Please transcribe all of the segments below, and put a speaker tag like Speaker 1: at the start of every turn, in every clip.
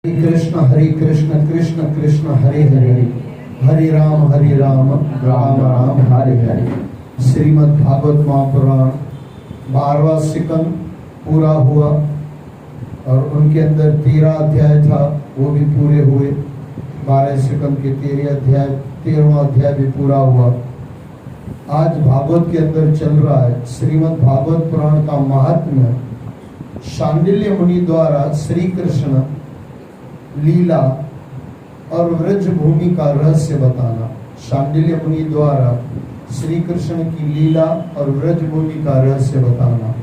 Speaker 1: हरे कृष्ण कृष्ण कृष्ण हरे हरे, हरे राम राम राम हरे हरे। श्रीमद् भागवत महापुराण 12वां सिकंद पूरा हुआ और उनके अंदर 13 अध्याय था, वो भी पूरे हुए। 12 सिकंद के 13वां अध्याय भी पूरा हुआ। आज भागवत के अंदर चल रहा है श्रीमद् भागवत पुराण का महात्म्य। शांडिल्य मुनि द्वारा श्री कृष्ण लीला और व्रज भूमि का रहस्य बताना। शांडिल्य मुनि द्वारा श्री कृष्ण की लीला और व्रज भूमि का रहस्य बताना।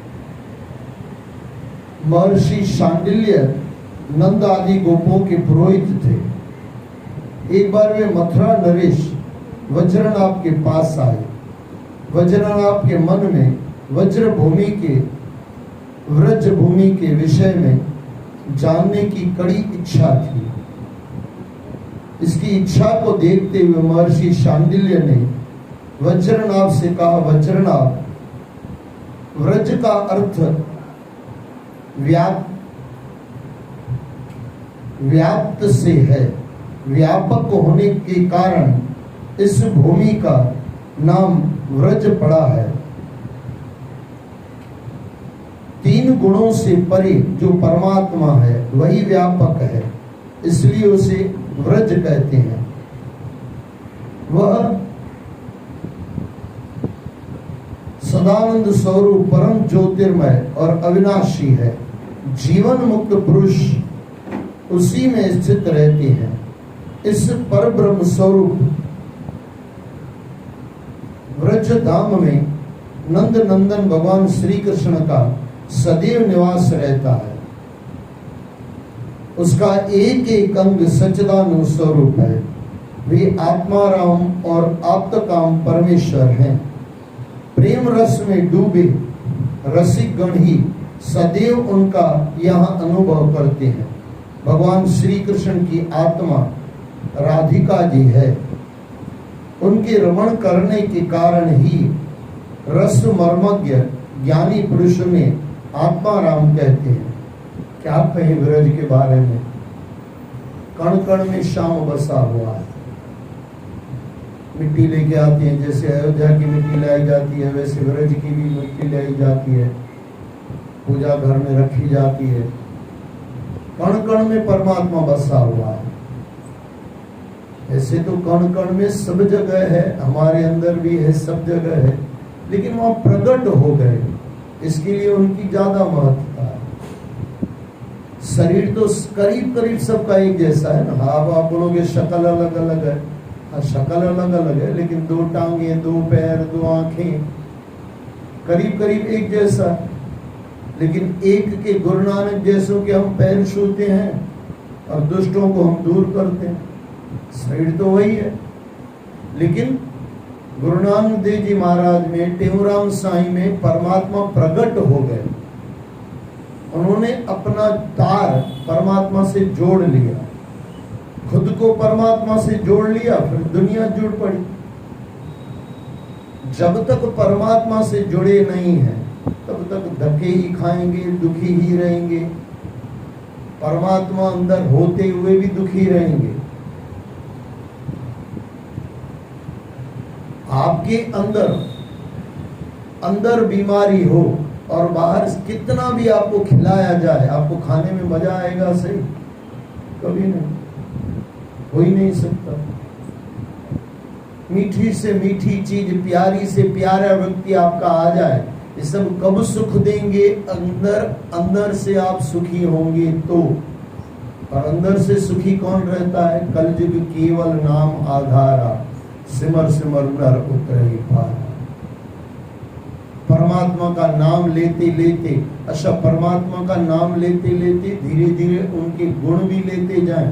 Speaker 1: महर्षि शांडिल्य नंद आदि गोपों के पुरोहित थे। एक बार वे मथुरा नरेश वज्रनाभ के पास आए। वज्रनाभ के मन में वज्र भूमि के व्रज भूमि के विषय में जानने की कड़ी इच्छा थी। इसकी इच्छा को देखते हुए महर्षि शांडिल्य ने वज्रनाभ से कहा, वज्रनाभ, व्रज का अर्थ व्याप्त से है। व्यापक होने के कारण इस भूमि का नाम व्रज पड़ा है। 3 गुणों से परे जो परमात्मा है वही व्यापक है, इसलिए उसे व्रज कहते हैं। वह सदानंद स्वरूप परम ज्योतिर्मय और अविनाशी है। जीवन मुक्त पुरुष उसी में स्थित रहते हैं। इस पर ब्रह्म स्वरूप व्रज धाम में नंद नंदन भगवान श्री कृष्ण का सदैव निवास रहता है। उसका एक एक अंग सच्चिदानंद स्वरूप है। वे आत्माराम और आप्तकाम परमेश्वर हैं। प्रेम रस में डूबे रसिक गण ही सदैव उनका यहाँ अनुभव करते हैं। भगवान श्री कृष्ण की आत्मा राधिका जी है। उनके रमण करने के कारण ही रस मर्मज्ञ ज्ञानी पुरुष में आत्माराम कहते हैं। क्या कहें व्रज के बारे में। कण कण में श्याम बसा हुआ है। मिट्टी लेके आते हैं, जैसे अयोध्या की मिट्टी लाई जाती है वैसे व्रज की भी मिट्टी लाई जाती है, पूजा घर में रखी जाती है। कण कण में परमात्मा बसा हुआ है। ऐसे तो कण कण में सब जगह है, हमारे अंदर भी है, सब जगह है, लेकिन वहां प्रकट हो गए, इसके लिए उनकी ज्यादा महत्वता है। शरीर तो करीब करीब सबका एक जैसा है ना। हाँ, आप बोलोगे शक्ल अलग अलग है। हाँ, शक्ल अलग अलग है, लेकिन 2 टांगे, 2 पैर, 2 आंखें करीब करीब एक जैसा। लेकिन एक के गुरु नानक जैसों के हम पैर छूते हैं और दुष्टों को हम दूर करते हैं। शरीर तो वही है, लेकिन गुरु नानक देव जी महाराज में, टेऊराम साईं में परमात्मा प्रकट हो गए। उन्होंने अपना तार परमात्मा से जोड़ लिया, खुद को परमात्मा से जोड़ लिया, फिर दुनिया जुड़ पड़ी। जब तक परमात्मा से जुड़े नहीं हैं तब तक धक्के ही खाएंगे, दुखी ही रहेंगे। परमात्मा अंदर होते हुए भी दुखी रहेंगे। आपके अंदर बीमारी हो और बाहर कितना भी आपको खिलाया जाए, आपको खाने में मजा आएगा? सही, कभी नहीं, हो ही नहीं सकता। मीठी से मीठी चीज, प्यारी से प्यारा व्यक्ति आपका आ जाए, ये सब कब सुख देंगे? अंदर से आप सुखी होंगे तो। और अंदर से सुखी कौन रहता है? कलयुग केवल नाम आधारा, सिमर सिमर नर उतरहि पार। परमात्मा का नाम लेते लेते, अच्छा, परमात्मा का नाम लेते लेते धीरे धीरे उनके गुण भी लेते जाएं।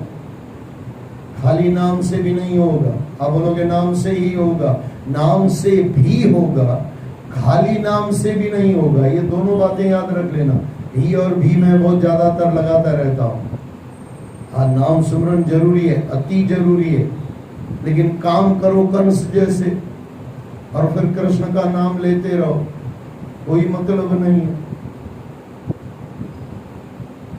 Speaker 1: खाली नाम से भी नहीं होगा। आप बोलोगे नाम से ही होगा, नाम से भी होगा, खाली नाम से भी नहीं होगा। ये दोनों बातें याद रख लेना। ही और भी मैं बहुत ज्यादातर लगाता रहता हूँ। हाँ, नाम सुमरन जरूरी है, अति जरूरी है, लेकिन काम करो कंस जैसे और फिर कृष्ण का नाम लेते रहो, कोई मतलब नहीं है।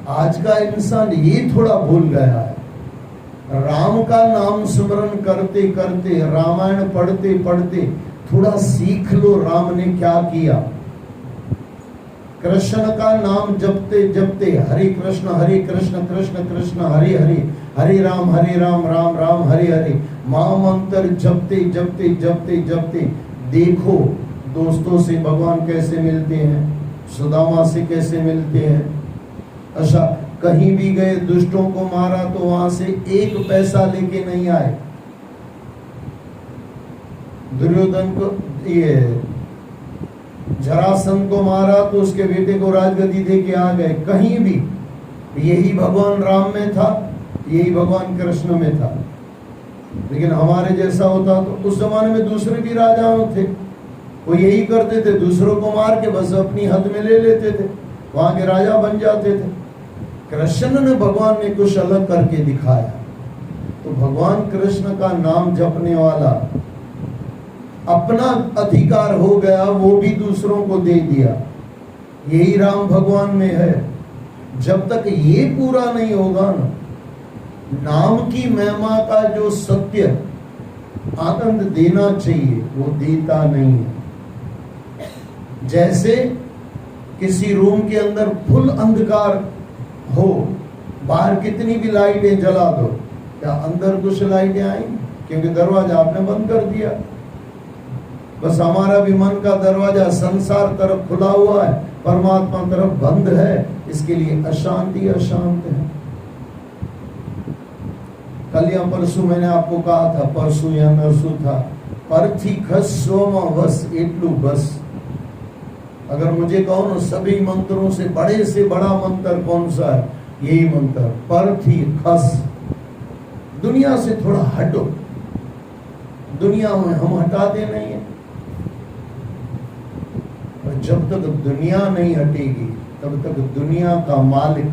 Speaker 1: आज का इंसान ये थोड़ा भूल गया है। राम का नाम स्मरण करते करते, रामायण पढ़ते पढ़ते थोड़ा सीख लो राम ने क्या किया। कृष्ण का नाम जपते जपते हरे कृष्ण कृष्ण कृष्ण हरे हरे, हरे राम राम राम हरे हरे, महामंत्र जपते जपते जपते जपते देखो दोस्तों से भगवान कैसे मिलते हैं, सुदामा से कैसे मिलते हैं। अच्छा, कहीं भी गए दुष्टों को मारा तो वहां से एक पैसा लेके नहीं आए। दुर्योधन को, ये जरासंध को मारा तो उसके बेटे को राजगद्दी दे के आ गए। कहीं भी यही भगवान राम में था, यही भगवान कृष्ण में था। लेकिन हमारे जैसा होता तो उस जमाने में दूसरे भी राजाओं थे, वो यही करते थे, दूसरों को मार के बस अपनी हद में ले लेते थे, वहां के राजा बन जाते थे। कृष्ण ने, भगवान ने कुछ अलग करके दिखाया। तो भगवान कृष्ण का नाम जपने वाला अपना अधिकार हो गया, वो भी दूसरों को दे दिया। यही राम भगवान में है। जब तक ये पूरा नहीं होगा ना, नाम की महिमा का जो सत्य आनंद देना चाहिए वो देता नहीं है। जैसे किसी रूम के अंदर फुल अंधकार हो, बाहर कितनी भी लाइटें जला दो, क्या अंदर कुछ लाइटें आएंगी? क्योंकि दरवाजा आपने बंद कर दिया। बस हमारा भी मन का दरवाजा संसार तरफ खुला हुआ है, परमात्मा तरफ बंद है, इसके लिए अशांति अशांत है। कल या परसों मैंने आपको कहा था, परसों या नरसों था, परथी खस सोमा वस एटलू बस। अगर मुझे कहो ना सभी मंत्रों से बड़ा मंत्र कौन सा है, यही मंत्र, परथी खस। दुनिया से थोड़ा हटो, दुनिया में हम हटाते नहीं है। और जब तक दुनिया नहीं हटेगी तब तक दुनिया का मालिक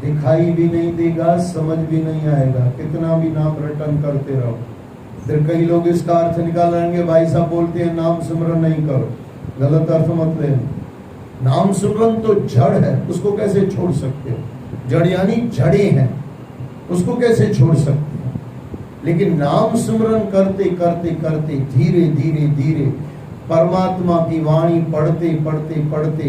Speaker 1: दिखाई भी नहीं देगा, समझ भी नहीं आएगा, कितना भी नाम रटन करते रहो। फिर कई लोग इसका अर्थ निकाल लेंगे, भाई साहब बोलते हैं नाम सिमरन नहीं करो, गलत अर्थ मत लेना। नाम सिमरन तो जड़ है, उसको कैसे छोड़ सकते हो? जड़ यानी जड़े हैं, उसको कैसे छोड़ सकते हो? लेकिन नाम सिमरन करते करते करते धीरे धीरे धीरे परमात्मा की वाणी पढ़ते पढ़ते पढ़ते,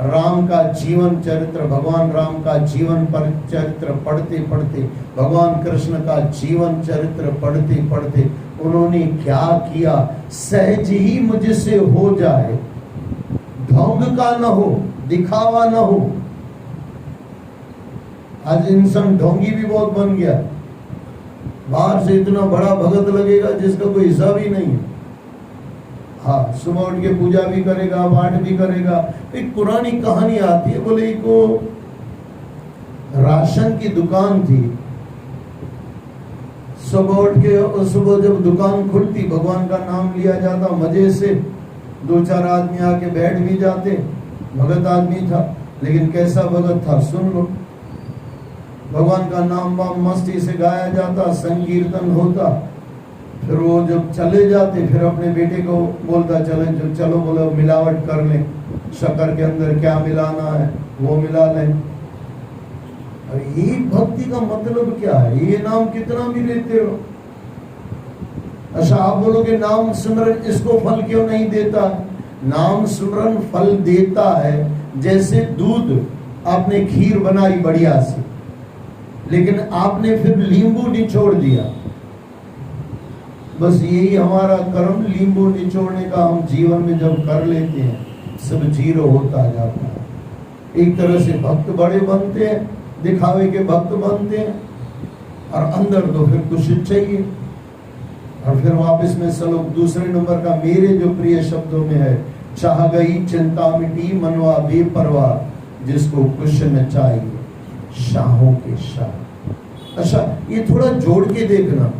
Speaker 1: राम का जीवन चरित्र, भगवान राम का जीवन पर चरित्र पढ़ते पढ़ते, भगवान कृष्ण का जीवन चरित्र पढ़ते पढ़ते उन्होंने क्या किया, सहज ही मुझसे हो जाए, ढोंग का न हो, दिखावा न हो। आज इंसान ढोंगी भी बहुत बन गया, बाहर से इतना बड़ा भगत लगेगा जिसका कोई हिसाब ही नहीं है। हाँ, सुबह उठ के पूजा भी करेगा, पाठ भी करेगा। एक पुरानी कहानी आती है, बोले को राशन की दुकान थी, सुबह उठ के, सुबह जब दुकान खुलती भगवान का नाम लिया जाता, मजे से 2-4 आदमी आके बैठ भी जाते। भगत आदमी था, लेकिन कैसा भगत था सुन लो। भगवान का नाम मस्ती से गाया जाता, संकीर्तन होता, फिर वो जब चले जाते फिर अपने बेटे को बोलता, चलो बोलो मिलावट कर ले, शक्कर के अंदर क्या मिलाना है वो मिला लें। और ये भक्ति का मतलब क्या है? ये नाम कितना भी लेते हो। अच्छा, आप बोलोगे नाम सिमरन इसको फल क्यों नहीं देता? नाम सिमरन फल देता है। जैसे दूध आपने खीर बनाई बढ़िया से, लेकिन आपने फिर नींबू निचोड़ दिया। बस यही हमारा कर्म, नींबू निचोड़ने का हम जीवन में जब कर लेते हैं, सब जीरो होता जाता है। एक तरह से भक्त बड़े बनते हैं, दिखावे के भक्त बनते हैं, और अंदर तो फिर कुछ चाहिए। और फिर वापस में श्लोक दूसरे नंबर का मेरे जो प्रिय शब्दों में है, चाह गई चिंता मिटी मनवा बेपरवाह, जिसको कुछ न चाहिए शाहों के शाह। अच्छा, ये थोड़ा जोड़ के देखना,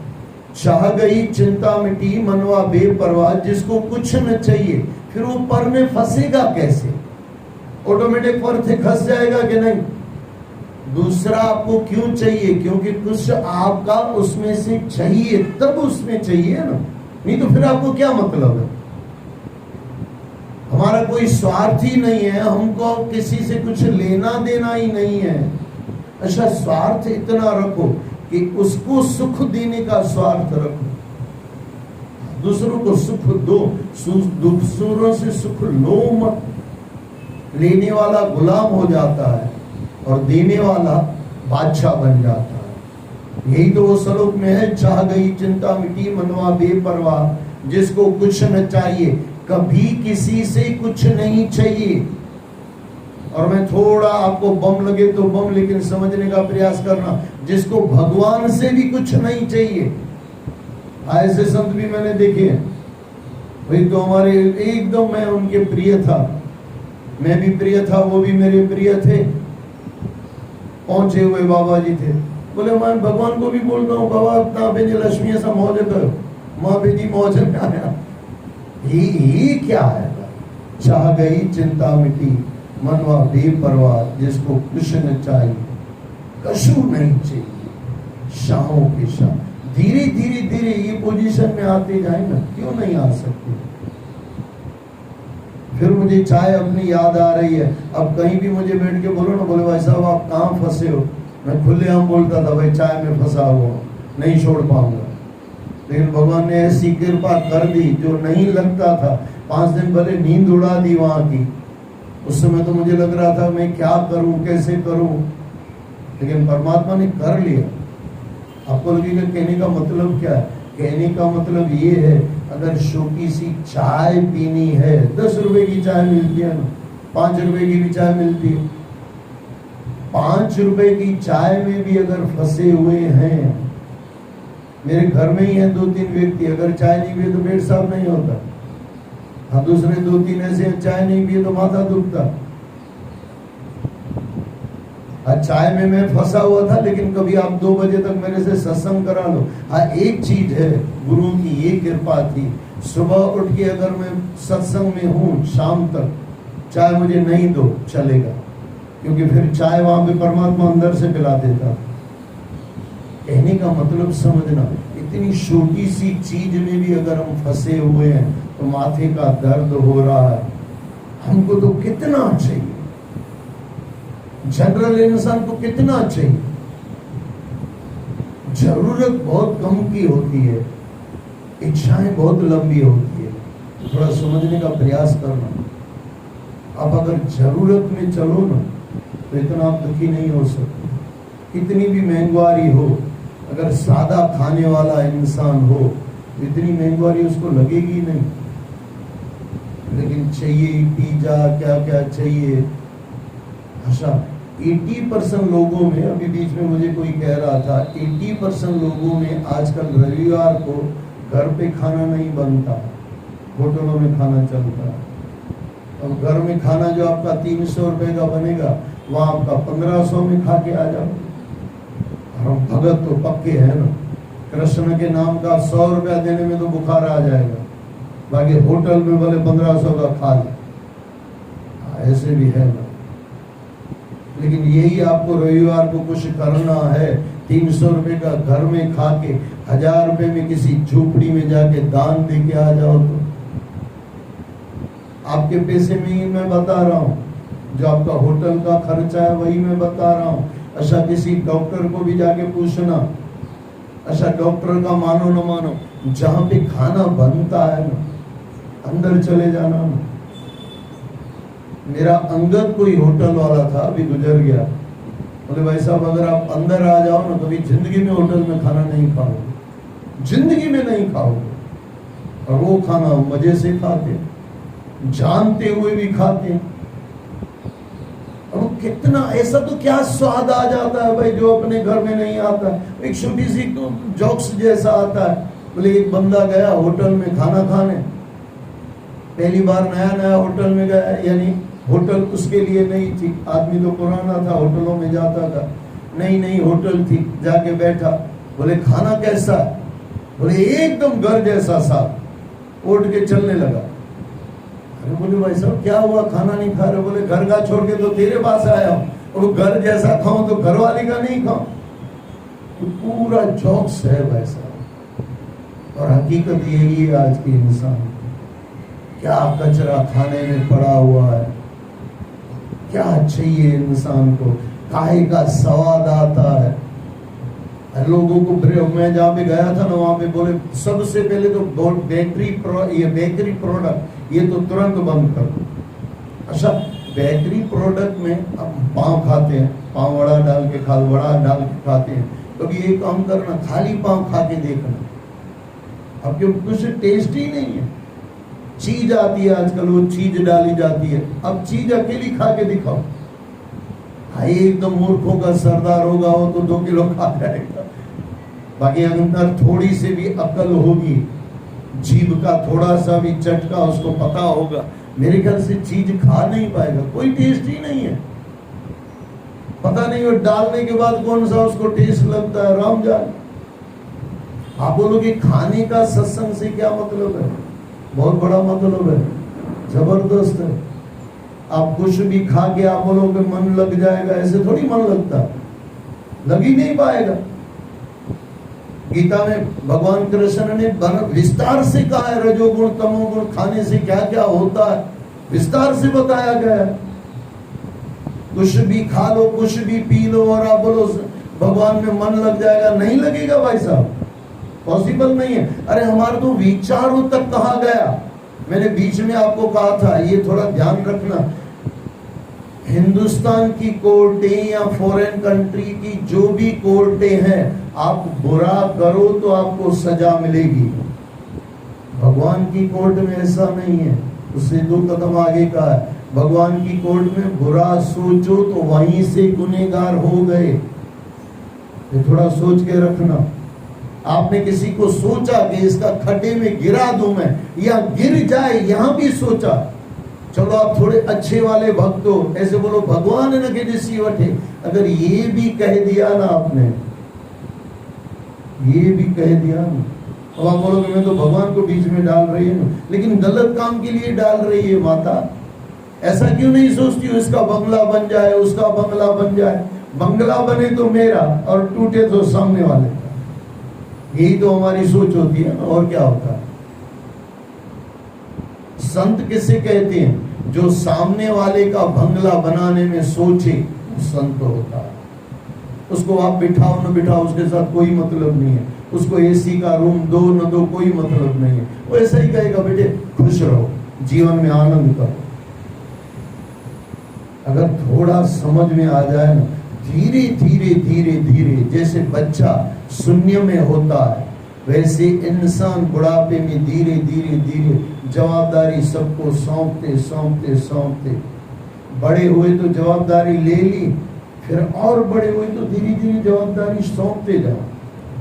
Speaker 1: चाह गई चिंता मिटी मनवा बेपरवाह, जिसको कुछ न चाहिए। फिर वो पर में फंसेगा कैसे? ऑटोमेटिक पर से फंस जाएगा कि नहीं? दूसरा आपको क्यों चाहिए? क्योंकि कुछ आपका उसमें से चाहिए, तब उसमें चाहिए ना, नहीं तो फिर आपको क्या मतलब है? हमारा कोई स्वार्थ ही नहीं है, हमको किसी से कुछ लेना देना ही नहीं है। अच्छा, स्वार्थ इतना रखो कि उसको सुख देने का स्वार्थ रखो, दूसरों को सुख दो, दूसरों से सुख लो मत। लेने वाला गुलाम हो जाता है और देने वाला बादशाह बन जाता है। यही तो वो श्लोक में है, चाह गई चिंता मिटी मनवा बेपरवाह, जिसको कुछ न चाहिए, कभी किसी से कुछ नहीं चाहिए। और मैं थोड़ा आपको बम लगे तो बम, लेकिन समझने का प्रयास करना, जिसको भगवान से भी कुछ नहीं चाहिए। ऐसे संत भी मैंने देखे हैं, वही तो हमारे एकदम, मैं उनके प्रिय था, मैं भी प्रिय था, वो भी मेरे प्रिय थे। पहुंचे हुए बाबा जी थे, बोले मैं भगवान को भी बोलता हूँ, बाबा अपना भेजे लक्ष्मी ऐसा मौज करो, माँ भेजी मौज में आया। ये क्या है? चाह गई चिंता मिटी मनवा बेपरवाह, जिसको कुछ न चाहिए, कशु नहीं चाहिए, शाहों के शाह। धीरे धीरे धीरे ये पोजीशन में आते जाए ना, क्यों नहीं आ सकते? फिर मुझे चाय अपनी याद आ रही है। अब कहीं भी मुझे बैठ के बोलो ना, बोले भाई साहब आप कहाँ फंसे हो, मैं खुलेआम बोलता था, भाई चाय में फंसा हुआ नहीं छोड़ पाऊंगा। लेकिन भगवान ने ऐसी कृपा कर दी, जो नहीं लगता था। 5 दिन पहले नींद उड़ा दी वहां की। उस समय तो मुझे लग रहा था मैं क्या करूं, कैसे करूं, लेकिन परमात्मा ने कर लिया। आपको लगेगा कहने का मतलब क्या है? कहने का मतलब ये है, अगर छोटी सी चाय पीनी है, 10 रुपए की चाय मिलती है ना, 5 रुपए की भी चाय मिलती है। 5 रुपए की चाय में भी अगर फंसे हुए हैं, मेरे घर में ही है 2-3 व्यक्ति, अगर चाय नहीं पिए तो पेट साफ नहीं होता। हाँ, दूसरे 2-3 ऐसे चाय नहीं पिए तो माथा दुखता। आज चाय में मैं फंसा हुआ था, लेकिन कभी आप 2 बजे तक मेरे से सत्संग करा लो। हाँ, एक चीज है, गुरु की ये कृपा थी, सुबह उठ के अगर मैं सत्संग में हूँ, शाम तक चाय मुझे नहीं दो चलेगा, क्योंकि फिर चाय वहां पे परमात्मा अंदर से पिला देता। कहने का मतलब समझना, इतनी छोटी सी चीज में भी अगर हम फंसे हुए हैं तो माथे का दर्द हो रहा है, हमको तो कितना चाहिए, जनरल इंसान को कितना चाहिए। जरूरत बहुत कम की होती है, इच्छाएं बहुत लंबी होती है। थोड़ा समझने का प्रयास करना। आप अगर जरूरत में चलो ना, तो इतना आप दुखी नहीं हो सकते। कितनी भी महंगाई हो, अगर सादा खाने वाला इंसान हो, इतनी महंगाई उसको लगेगी नहीं। लेकिन चाहिए पिज्जा, क्या क्या चाहिए। अच्छा, 80% लोगों में, अभी बीच में मुझे कोई कह रहा था, 80% लोगों में आजकल रविवार को घर पे खाना नहीं बनता, होटलों में खाना चलता है। और घर में खाना जो आपका 300 रुपए का बनेगा, वहां आपका 1500 में खा के आ जाओ। हम भगत तो पक्के हैं ना, कृष्ण के नाम का 100 रुपया देने में तो बुखार आ जाएगा, बाकी होटल में बोले 1500 का खा ले, ऐसे भी है ना। लेकिन यही आपको रविवार को कुछ करना है, 300 रुपए का घर में खा के 1000 रुपए में किसी झोपड़ी में जाके दान दे के आ जाओ, तो आपके पैसे में ही मैं बता रहा हूँ, जो आपका होटल का खर्चा है वही मैं बता रहा हूँ। अच्छा, किसी डॉक्टर को भी जाके पूछना, अच्छा डॉक्टर का मानो न मानो, जहां पे खाना बनता है ना, अंदर चले जाना ना। मेरा अंगद कोई होटल वाला था, अभी गुजर गया, बोले भाई साहब अगर आप अंदर आ जाओ ना, कभी जिंदगी में होटल में खाना नहीं खाओगे, जिंदगी में नहीं खाओगे। और वो खाना मजे से खाते, जानते हुए भी खाते। और कितना ऐसा तो क्या स्वाद आ जाता है भाई, जो अपने घर में नहीं आता। एक छोटी सी तो जोक्स जैसा आता है। बोले एक बंदा गया होटल में खाना खाने, पहली बार नया नया होटल में गया, यानी होटल उसके लिए नहीं थी, आदमी तो पुराना था, होटलों में जाता था, नई नई होटल थी, जाके बैठा। बोले खाना कैसा? बोले एकदम घर जैसा साफ। उठ के चलने लगा। अरे बोले भाई साहब क्या हुआ, खाना नहीं खा रहे? बोले घर का छोड़ के तो तेरे पास आया हूँ, और घर जैसा खाऊं तो घर वाले का नहीं खाऊं। तो पूरा जोक्स है भाई साहब। और हकीकत यही है आज के इंसान, क्या कचरा खाने में पड़ा हुआ है, क्या चाहिए इंसान को, काहे का स्वाद आता है। लोगों को, मैं जहाँ पे गया था ना वहां पे बोले सबसे पहले तो बेकरी प्रोडक्ट ये तो तुरंत बंद कर दो। अच्छा, बेकरी प्रोडक्ट में अब पाव खाते हैं, पाव वड़ा डाल के वड़ा डाल के खाते हैं, तो ये काम करना, खाली पाव खा के देखना, अब क्यों कुछ टेस्ट ही नहीं है। चीज आती है आजकल, वो चीज डाली जाती है, अब चीज अकेली खा के दिखाओ। भाई एकदम मूर्खों का सरदार होगा वो तो 2 किलो खा जाएगा। बाकी अंदर थोड़ी सी भी अकल होगी, जीभ का थोड़ा सा भी चटका उसको पता होगा, मेरे ख्याल से चीज खा नहीं पाएगा, कोई टेस्ट ही नहीं है। पता नहीं वो डालने के बाद कौन सा उसको टेस्ट लगता है, राम जाने। आप बोलोगे खाने का सत्संग से क्या मतलब है? बहुत बड़ा मतलब है, जबरदस्त है। आप कुछ भी खा के आप बोलोगे मन लग जाएगा, ऐसे थोड़ी मन लगता, लग ही नहीं पाएगा। गीता में भगवान कृष्ण ने विस्तार से कहा है, रजोगुण तमोगुण खाने से क्या क्या होता है, विस्तार से बताया गया है। कुछ भी खा लो, कुछ भी पी लो और आप बोलो भगवान में मन लग जाएगा, नहीं लगेगा भाई साहब, पॉसिबल नहीं है। अरे हमारे तो विचारों तक कहा गया, मैंने बीच में आपको कहा था, ये थोड़ा ध्यान रखना। हिंदुस्तान की कोर्टें या फॉरेन कंट्री की जो भी कोर्टें हैं, आप बुरा करो तो आपको सजा मिलेगी। भगवान की कोर्ट में ऐसा नहीं है, उससे 2 कदम आगे का है। भगवान की कोर्ट में बुरा सोचो तो वहीं से गुनहगार हो गए, ये थोड़ा सोच के रखना। आपने किसी को सोचा कि इसका खड्डे में गिरा दूं मैं या गिर जाए, यहां भी सोचा, चलो आप थोड़े अच्छे वाले भक्त हो, ऐसे बोलो भगवान न के दिसी वठे। अगर ये भी कह दिया ना आपने, ये भी कह दिया ना, अब आप बोलोगे मैं तो भगवान को बीच में डाल रही हूँ, लेकिन गलत काम के लिए डाल रही है माता। ऐसा क्यों नहीं सोचती हो इसका बंगला बन जाए, उसका बंगला बन जाए। बंगला बने तो मेरा और टूटे तो सामने वाले का, यही तो हमारी सोच होती है ना, और क्या होता है। संत किसे कहते हैं? जो सामने वाले का बंगला बनाने में सोचे, संत होता है। उसको आप बिठाओ न बिठाओ, उसके साथ कोई मतलब नहीं है। उसको एसी का रूम दो न दो, कोई मतलब नहीं है। वो ऐसा ही कहेगा बेटे खुश रहो, जीवन में आनंद करो। अगर थोड़ा समझ में आ जाए ना, धीरे धीरे धीरे धीरे, जैसे बच्चा शून्य में होता है, वैसे इंसान बुढ़ापे में धीरे धीरे धीरे जवाबदारी सबको सौंपते सौंपते सौंपते, बड़े हुए तो जवाबदारी ले ली, फिर और बड़े हुए तो धीरे धीरे जवाबदारी सौंपते जाओ।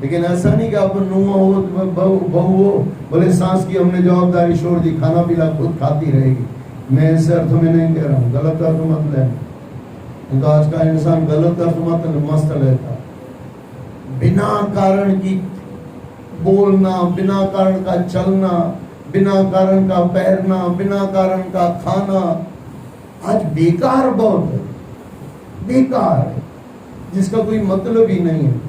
Speaker 1: लेकिन ऐसा नहीं कि आप नुआ हो, बहू हो, बोले सास की हमने जवाबदारी छोड़ दी, खाना पीना खुद खाती रहेगी। मैं ऐसे अर्थ में नहीं कह रहा हूँ, गलत अर्थ मत लेना। तो आज का इंसान गलत अर्थ मत मस्त लेता, बिना कारण की बोलना, बिना कारण का चलना, बिना कारण का पैरना, बिना कारण का खाना, आज बेकार बहुत है, बेकार है, जिसका कोई मतलब ही नहीं है।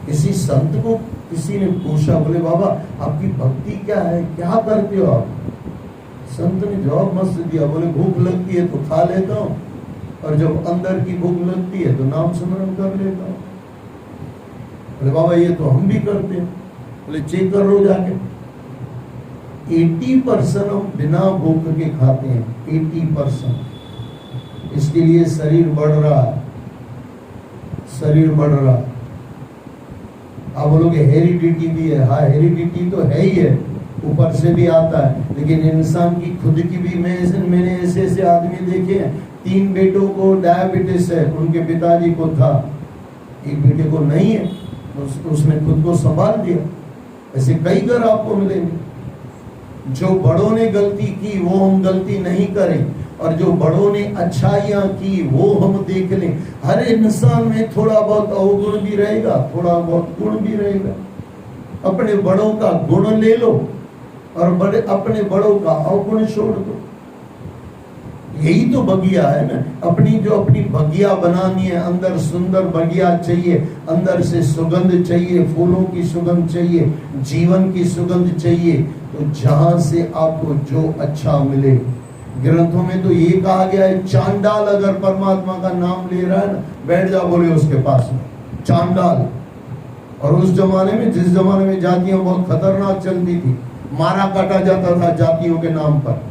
Speaker 1: किसी संत को किसी ने पूछा, बोले बाबा आपकी भक्ति क्या है, क्या करते हो आप? संत ने जवाब मस्त दिया, बोले भूख लगती है तो खा लेता हूँ, और जब अंदर की भूख लगती है तो नाम स्मरण कर लेता हूँ। बोले बाबा ये तो हम भी करते हैं। बोले चेक कर लो जाके, 80% हम बिना भूख के खाते हैं, 80%। इसके लिए शरीर बढ़ रहा है, शरीर बढ़ रहा है। आप बोलोगे हेरिडिटी भी है, हाँ हेरिडिटी तो है ही है, ऊपर से भी आता है, लेकिन इंसान की खुद की भी, मैंने ऐसे ऐसे आदमी देखे हैं, 3 बेटों को डायबिटीज है, उनके पिताजी को था, एक बेटे को नहीं है, उसने खुद को संभाल दिया। ऐसे कई घर आपको मिलेंगे। जो बड़ों ने गलती की वो हम गलती नहीं करें, और जो बड़ों ने अच्छाइयां की वो हम देख लें। हर इंसान में थोड़ा बहुत अवगुण भी रहेगा, थोड़ा बहुत गुण भी रहेगा। अपने बड़ों का गुण ले लो और अपने बड़ों का अवगुण छोड़ दो। यही तो बगिया है ना। अपनी बगिया बनानी है, अंदर सुंदर बगिया चाहिए, अंदर से सुगंध चाहिए, फूलों की सुगंध चाहिए, जीवन की सुगंध चाहिए। तो जहां से आपको जो अच्छा मिले, ग्रंथों में तो ये कहा गया है, चांडाल अगर परमात्मा का नाम ले रहा है ना, बैठ जा बोले उसके पास में, चांडाल। और उस जमाने में, जिस जमाने में जातियां बहुत खतरनाक चलती थी, मारा काटा जाता था जातियों के नाम पर,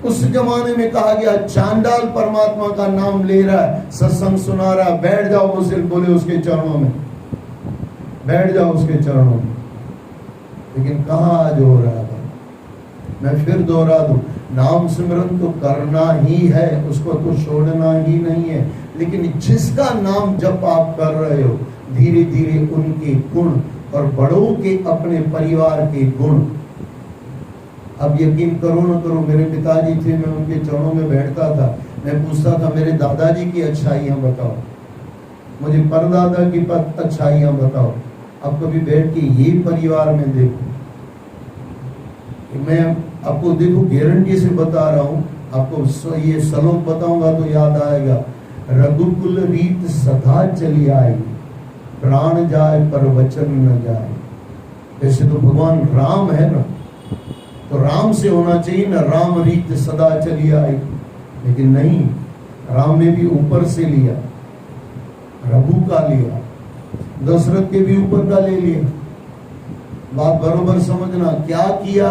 Speaker 1: उस जमाने में कहा गया चांडाल परमात्मा का नाम ले रहा है, सत्संग सुना रहा है, बैठ जाओ मुझसे बोले उसके चरणों में, बैठ जाओ उसके चरणों में। लेकिन कहाँ आज हो रहा है? मैं फिर दोहरा दूं, नाम सिमरन तो करना ही है, उसको तो छोड़ना ही नहीं है। लेकिन जिसका नाम जब आप कर रहे हो, धीरे धीरे उनके गुण और बड़ों के अपने परिवार के गुण, अब यकीन करो न करो, मेरे पिताजी थे, मैं उनके चरणों में बैठता था, मैं पूछता था मेरे दादाजी की अच्छाइयां बताओ, मुझे परदादा की अच्छाइयां बताओ। अब कभी बैठ के ये परिवार में देखो, मैं आपको देखो गारंटी से बता रहा हूं, आपको ये श्लोक बताऊंगा तो याद आएगा, रघुकुल रीत सदा चली आई, प्राण जाए पर वचन न जाए। वैसे तो भगवान राम है ना, तो राम से होना चाहिए ना, राम रीत सदा चली आई, लेकिन नहीं, राम ने भी ऊपर से लिया, रघु का लिया, दशरथ के भी ऊपर का ले लिया। बात बरोबर समझना, क्या किया,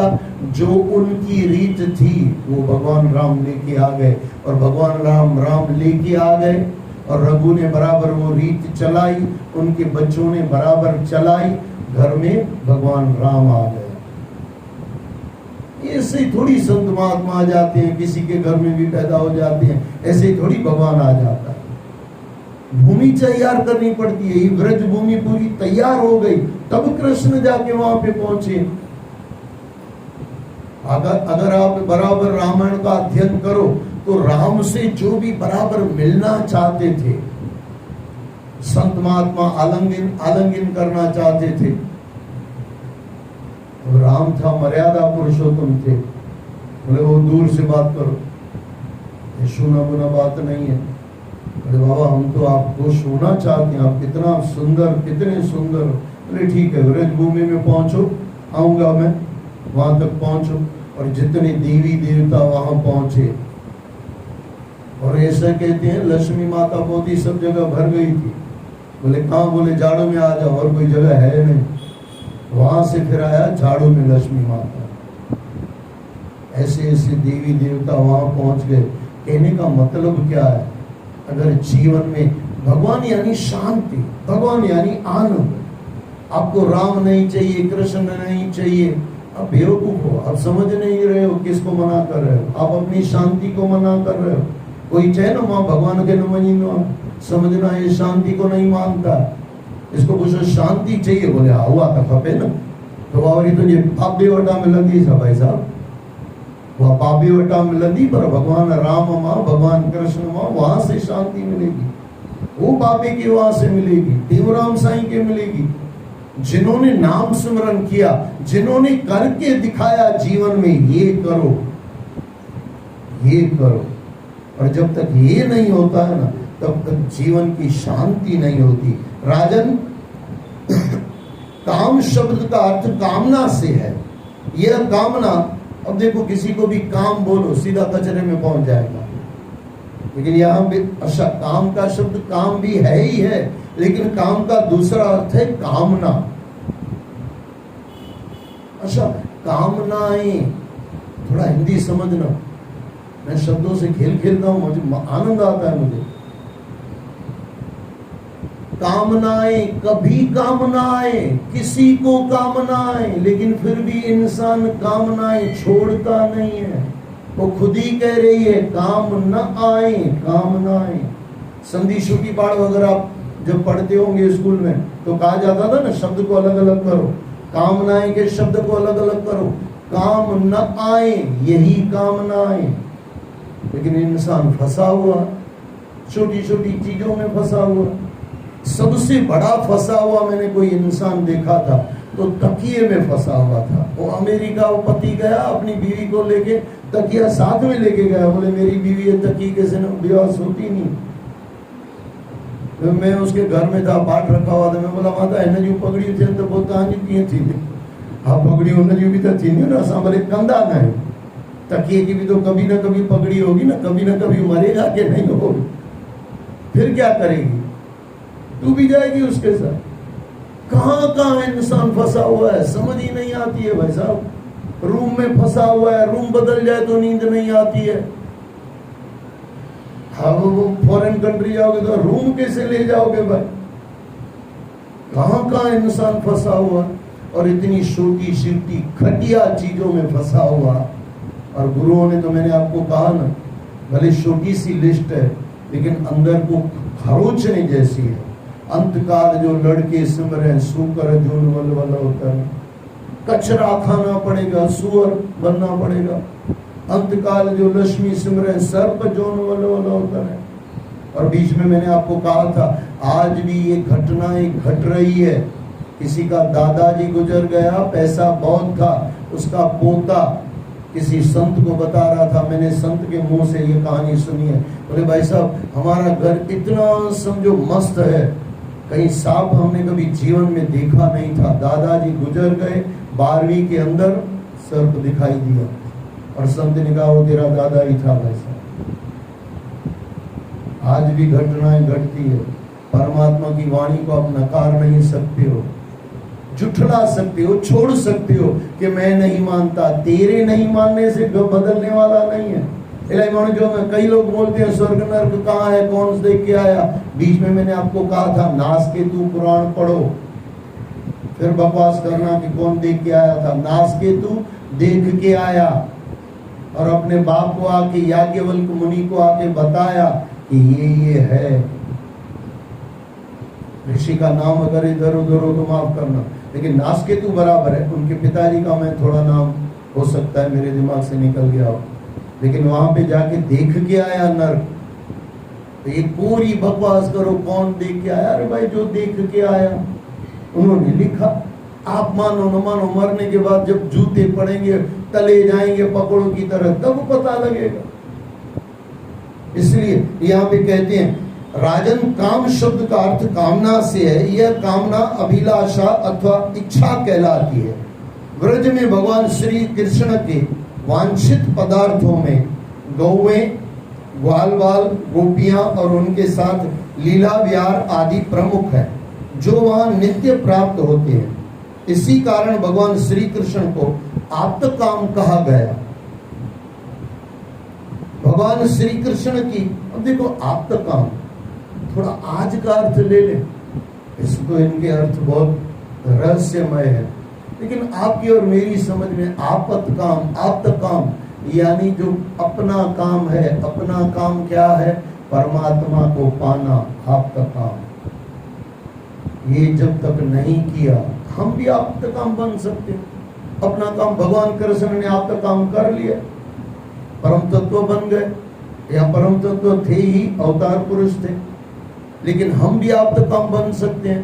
Speaker 1: जो उनकी रीत थी वो भगवान राम लेके आ गए, और भगवान राम लेके आ गए, और रघु ने बराबर वो रीत चलाई, उनके बच्चों ने बराबर चलाई, घर में भगवान राम आ गए। ऐसे ही थोड़ी संत महात्मा आ जाते हैं, किसी के घर में भी पैदा हो जाते हैं, ऐसे ही थोड़ी भगवान आ जाता है। भूमि तैयार करनी पड़ती है, ये ब्रज भूमि पूरी तैयार हो गई तब कृष्ण जाके वहां पे पहुंचे। अगर आप बराबर रामायण का अध्ययन करो तो राम से जो भी बराबर मिलना चाहते थे, संत महात्मा आलिंगन करना चाहते थे, तो राम था मर्यादा पुरुषोत्तम थे, बोले वो दूर से बात करो, ये सुना बुना बात नहीं है। अरे बाबा हम तो आपको सुनना चाहते हैं, आप कितना सुंदर, कितने सुंदर। अरे ठीक है, ब्रज भूमि में पहुंचो, आऊंगा मैं, वहां तक पहुंचो, और जितने देवी देवता वहां पहुंचे, और ऐसा कहते हैं लक्ष्मी माता पोती सब जगह भर गई थी। बोले कहाँ? बोले झाड़ू में आ जाओ, और कोई जगह है नहीं। वहां से फिर आया झाड़ू में लक्ष्मी माता, ऐसे ऐसे देवी देवता वहां पहुंच गए। कहने का मतलब क्या है, अगर जीवन में भगवान यानी शांति, भगवान यानी आनंद, आपको राम नहीं चाहिए, कृष्ण नहीं चाहिए, आप बेवकूफ हो, आप समझ नहीं रहे हो किसको मना कर रहे हो, आप अपनी शांति को मना कर रहे हो। कोई चाहे ना वहां भगवान के न समझना, ये शांति को नहीं मानता, इसको पूछो शांति चाहिए, बोले हुआ था खपे ना, तो वावरी तुझे पाप भी वटा में लगी था भाई साहब, वह पाप भी वटा में लगी, पर भगवान राम माँ, भगवान कृष्ण माँ, वहां से शांति मिलेगी, वो पापी की वहां से मिलेगी, देवराम साईं के मिलेगी। जिन्होंने नाम सिमरन किया, जिन्होंने करके दिखाया जीवन में, ये करो, ये करो, और जब तक ये नहीं होता है ना, तब तक जीवन की शांति नहीं होती। राजन, काम शब्द का अर्थ कामना से है। यह कामना, अब देखो किसी को भी काम बोलो सीधा कचरे में पहुंच जाएगा, लेकिन यहाँ भी अच्छा, काम का शब्द काम भी है ही है, लेकिन काम का दूसरा अर्थ है कामना। अच्छा, कामनाएं, थोड़ा हिंदी समझना, मैं शब्दों से खेल खेलता हूं, मुझे आनंद आता है मुझे। कामनाएं, कभी कामनाएं, किसी को कामनाएं, लेकिन फिर भी इंसान कामनाएं छोड़ता नहीं है। वो खुद ही कह रही है काम न आए कामनाएं। संधि शुद्धि पाठ वगैरह आप जब पढ़ते होंगे स्कूल में, तो कहा जाता था ना, शब्द को अलग अलग करो, कामनाएं के शब्द को अलग अलग करो, काम न आए यही कामनाएं। लेकिन इंसान फंसा हुआ, छोटी छोटी चीजों में फंसा हुआ, सबसे बड़ा फंसा हुआ मैंने कोई इंसान देखा था तो तकिए में फंसा हुआ था। वो अमेरिका वो पति गया अपनी बीवी को लेके, तकिया साथ में लेके गया। बोले मेरी बीवी है तकिए के से बेहोश होती नहीं। मैं उसके घर में था, पाठ रखा हुआ था। मैं बोला माता है जो पगड़ी थे तो बोलता हाँ जी थी हाँ पगड़ी होने जो भी तो थी नहीं ना सांभले कंधा नहीं। तकिए की भी तो कभी ना कभी पगड़ी होगी ना, कभी ना कभी मरेगा कि नहीं होगी, फिर क्या करेगी, तू भी जाएगी उसके साथ। कहाँ कहाँ इंसान फंसा हुआ है, समझ ही नहीं आती है भाई साहब। रूम में फंसा हुआ है, रूम बदल जाए तो नींद नहीं आती है। हाँ वो फॉरेन कंट्री जाओगे तो रूम कैसे ले जाओगे भाई। कहाँ कहाँ इंसान फंसा हुआ, और इतनी छोटी छोटी घटिया चीजों में फंसा हुआ। और गुरुओं ने तो मैंने आपको कहा ना, भले छोटी सी लिस्ट है लेकिन अंदर को खरोचने जैसी है। अंतकाल जो लड़के सिमरे सुकर जो वल होता है, कचरा खाना पड़ेगा, सुअर बनना पड़ेगा। अंतकाल जो लक्ष्मी सिमरे सर्प जोन वल होता है। और बीच में मैंने आपको कहा था आज भी ये घटनाएं घट रही है। किसी का दादाजी गुजर गया, पैसा बहुत था, उसका पोता किसी संत को बता रहा था, मैंने संत के मुंह से ये कहानी सुनी है। बोले भाई साहब हमारा घर इतना समझो मस्त है, कहीं सांप हमने कभी जीवन में देखा नहीं था। दादाजी गुजर गए, 12वीं के अंदर सर्प दिखाई दिया और संत ने कहा वो तेरा दादा ही था। भाई साहब आज भी घटनाएं घटती है। परमात्मा की वाणी को आप नकार नहीं सकते हो, जुठला सकते हो, छोड़ सकते हो कि मैं नहीं मानता। तेरे नहीं मानने से बदलने वाला नहीं है। जो कई लोग बोलते हैं स्वर्ग नर्क कहाँ है, कौन देख के आया। बीच में मैंने आपको कहा था नासकेतु पुराण पढ़ो, फिर बकवास करना कि कौन देख के आया था। नासकेतु देख के आया और अपने बाप को आके याज्ञवल्क्य मुनि को आके बताया कि ये है। ऋषि का नाम अगर इधर उधर हो तो माफ करना, लेकिन नासकेतु बराबर है। उनके पिताजी का मैं थोड़ा नाम हो सकता है मेरे दिमाग से निकल गया हो, लेकिन वहां पे जाके देख के आया नर्क। तो ये पूरी बकवास करो कौन देख के आया। अरे भाई जो देख के आया उन्होंने लिखा, आप मानो न मानो, मरने के बाद जब जूते पड़ेंगे तले जाएंगे पकड़ों की तरह तब पता लगेगा। इसलिए यहाँ पे कहते हैं राजन काम शब्द का अर्थ कामना से है। यह कामना अभिलाषा अथवा इच्छा कहलाती है। व्रज में भगवान श्री कृष्ण के वांछित पदार्थों में गौवें, ग्वाल बाल, गोपियां और उनके साथ लीला विहार आदि प्रमुख है जो वहां नित्य प्राप्त होते हैं। इसी कारण भगवान श्री कृष्ण को आप्त काम कहा गया। भगवान श्री कृष्ण की, अब देखो आप्त काम थोड़ा आज का अर्थ ले ले, इसको इनके अर्थ बहुत रहस्यमय है, लेकिन आपकी और मेरी समझ में आपत काम, आप्त काम यानी जो अपना काम है। अपना काम क्या है? परमात्मा को पाना, आप्त काम। ये जब तक नहीं किया हम भी आप्त काम बन सकते हैं। अपना काम भगवान कृष्ण ने आप्त काम कर लिया, परम तत्व बन गए, या परम तत्व थे ही, अवतार पुरुष थे। लेकिन हम भी आप्त काम बन सकते हैं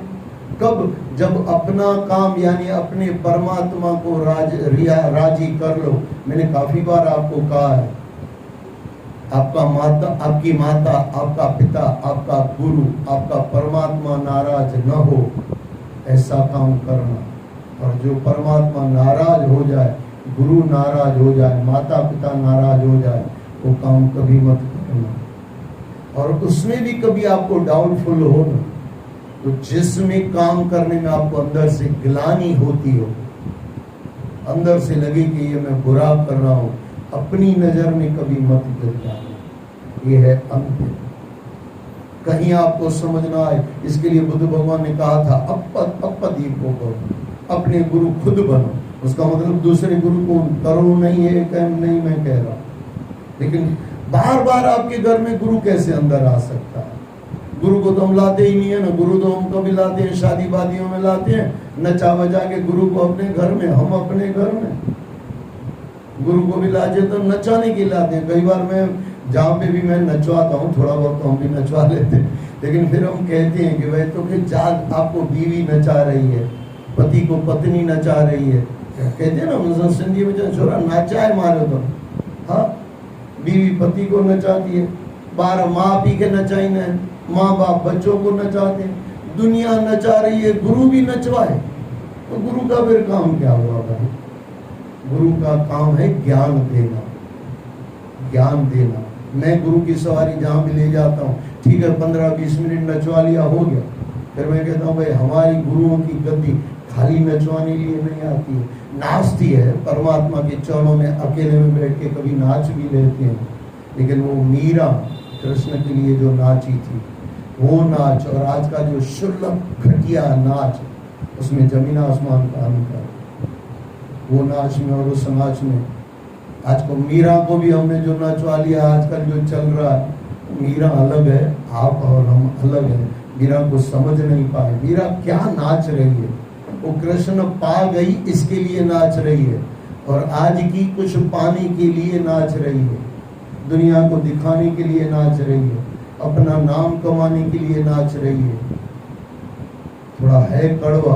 Speaker 1: कब? जब अपना काम यानी अपने परमात्मा को राजी कर लो। मैंने काफी बार आपको कहा है, आपका माता, आपकी माता, आपका पिता, आपका गुरु, आपका परमात्मा नाराज न हो ऐसा काम करना। और जो परमात्मा नाराज हो जाए, गुरु नाराज हो जाए, माता पिता नाराज हो जाए, वो काम कभी मत करना। और उसमें भी कभी आपको डाउटफुल हो ना, तो जिसमें काम करने में आपको अंदर से ग्लानि होती हो, अंदर से लगे कि ये मैं बुरा कर रहा हूं, अपनी नजर में कभी मत गिर जाना। ये है अंत। कहीं आपको समझना है, इसके लिए बुद्ध भगवान ने कहा था अपदीप को करो, अपने गुरु खुद बनो। उसका मतलब दूसरे गुरु को करो नहीं है, नहीं मैं कह रहा। लेकिन बार बार आपके घर में गुरु कैसे अंदर आ सकता है? गुरु को तो हम लाते ही नहीं है ना। गुरु तो हम कभी लाते हैं, शादी वादियों में लाते हैं, नचा बजा के गुरु को अपने घर में, हम अपने घर में। गुरु को भी लाते तो नचाने के लाते हैं। कई बार मैं जहाँ पे भी मैं नचवाता हूँ, थोड़ा बहुत तो हम भी नचवा लेते हैं, लेकिन फिर हम कहते हैं कि भाई तो फिर जाग आपको बीवी नचा रही है, पति को पत्नी नचा रही है। कहते हैं ना मुझे सिंधी में छोरा नाचाए मारो तो, हाँ बीवी पति को नचाती है, बार माँ पी के नचाई है, माँ बाप बच्चों को नचाते हैं, दुनिया नचा रही है, गुरु भी नचवाए, तो गुरु का फिर काम क्या हुआ भाई? गुरु का काम है ज्ञान देना, ज्ञान देना। मैं गुरु की सवारी जहाँ भी ले जाता हूँ, ठीक है 15-20 मिनट नचवा लिया, हो गया। फिर मैं कहता हूँ भाई हमारी गुरुओं की गद्दी खाली नचवाने के लिए नहीं आती है, नाचती है, परमात्मा के चरणों में अकेले में बैठ के कभी नाच भी लेते हैं। लेकिन वो मीरा कृष्ण के लिए जो नाची थी वो नाच और आज का जो शुल्लक घटिया नाच, उसमें जमीन आसमान का अंतर। वो नाच में और उस नाच में आज को मीरा को भी हमने जो नचवा लिया, आजकल जो चल रहा है, मीरा अलग है, आप और हम अलग है। मीरा को समझ नहीं पाए मीरा क्या नाच रही है, वो कृष्ण पा गई इसके लिए नाच रही है, और आज की कुछ पाने के लिए नाच रही है, दुनिया को दिखाने के लिए नाच रही है, अपना नाम कमाने के लिए नाच रही है। थोड़ा है कड़वा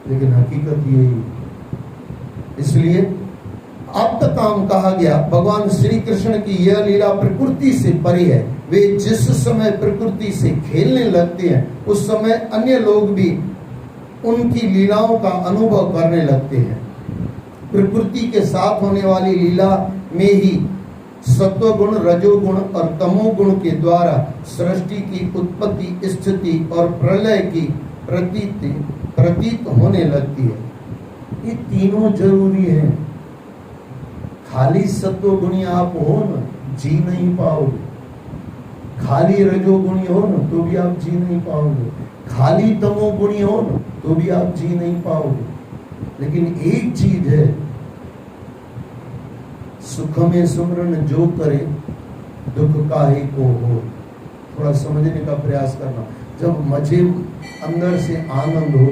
Speaker 1: लेकिन हकीकत यही। इसलिए अब तक काम कहा गया भगवान श्री कृष्ण की यह लीला प्रकृति से परे है। वे जिस समय प्रकृति से खेलने लगते हैं उस समय अन्य लोग भी उनकी लीलाओं का अनुभव करने लगते हैं। प्रकृति के साथ होने वाली लीला में ही सत्वगुण, रजोगुण और तमोगुण के द्वारा सृष्टि की उत्पत्ति, स्थिति और प्रलय की प्रतीत होने लगती है। ये तीनों जरूरी है। खाली सत्वगुणी आप हो न, जी नहीं पाओगे। खाली रजोगुणी हो न तो भी आप जी नहीं पाओगे। खाली तमोगुणी हो न तो भी आप जी नहीं पाओगे। लेकिन एक चीज है, सुख में सुमरन जो करे दुख काहे को हो। थोड़ा समझने का प्रयास करना। जब मजे अंदर से आनंद हो,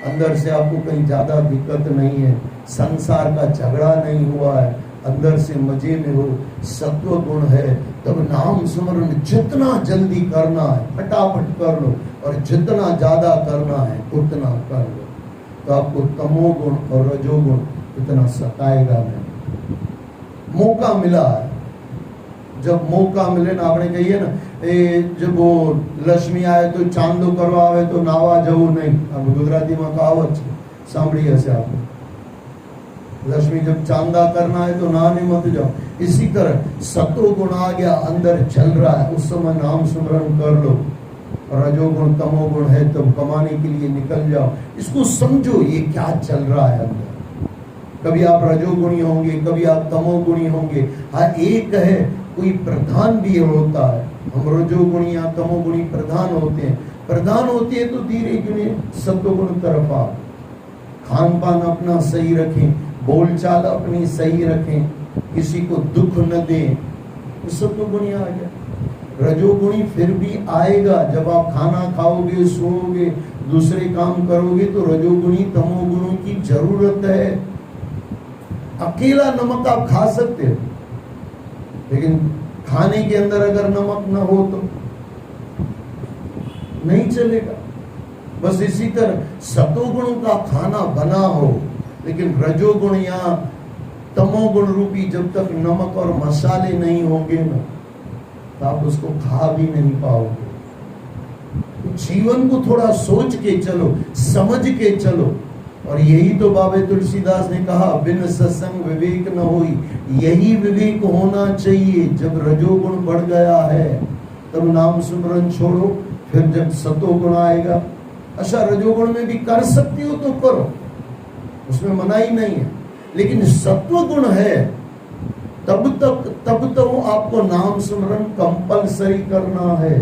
Speaker 1: अंदर से आपको कहीं ज्यादा दिक्कत नहीं है, संसार का झगड़ा नहीं हुआ है, अंदर से मजे में हो, सत्व गुण है, तब नाम स्मरण जितना जल्दी करना है फटाफट कर लो, और जितना ज्यादा करना है उतना कर लो, तो आपको तमोगुण और रजोगुण इतना सताएगा नहीं। मौका मिला है, जब मौका मिले ना, आपने कहिए ना जब वो लक्ष्मी आए तो चांदो करवा आवे तो नावा जવું नहीं। अब गुजराती में कहावत है, सांभળી हसे आपने। लक्ष्मी जब चांदा करना है तो नहाने मत जाओ। इसी तरह सत्व गुण आ गया, अंदर चल रहा है, उस समय नाम स्मरण कर लो। रजोगुण तमोगुण है तब कमाने के लिए निकल जाओ। इसको समझो ये क्या चल रहा है अंदर। कभी आप रजोगुणी होंगे, कभी आप तमोगुणी होंगे। हाँ एक है, कोई प्रधान भी होता है। हम रजोगुणी या तमोगुणी प्रधान होते हैं। प्रधान होती है तो धीरे धीरे सत्वगुण तरफ आओ। खान पान अपना सही रखें, बोलचाल अपनी सही रखें, किसी को दुख न दें, तो सत्वगुणी आ गया। रजोगुणी फिर भी आएगा, जब आप खाना खाओगे, सोओगे, दूसरे काम करोगे, तो रजोगुणी तमोगुणों की जरूरत है। अकेला नमक आप खा सकते हो, लेकिन खाने के अंदर अगर नमक न हो तो नहीं चलेगा। बस इसी तरह सतोगुण का खाना बना हो, लेकिन रजोगुण या तमोगुण रूपी जब तक नमक और मसाले नहीं होंगे ना, तो आप उसको खा भी नहीं पाओगे। जीवन को थोड़ा सोच के चलो, समझ के चलो। और यही तो बाबा तुलसीदास ने कहा, बिन सत्संग विवेक न होई। यही विवेक होना चाहिए। जब रजोगुण बढ़ गया है तब नाम सुमरन छोड़ो, फिर जब सतोगुण आएगा, अच्छा रजोगुण में भी कर सकती हो तो करो, उसमें मनाही नहीं है। लेकिन सत्वगुण है तब तो आपको नाम सुमरन कंपलसरी करना है।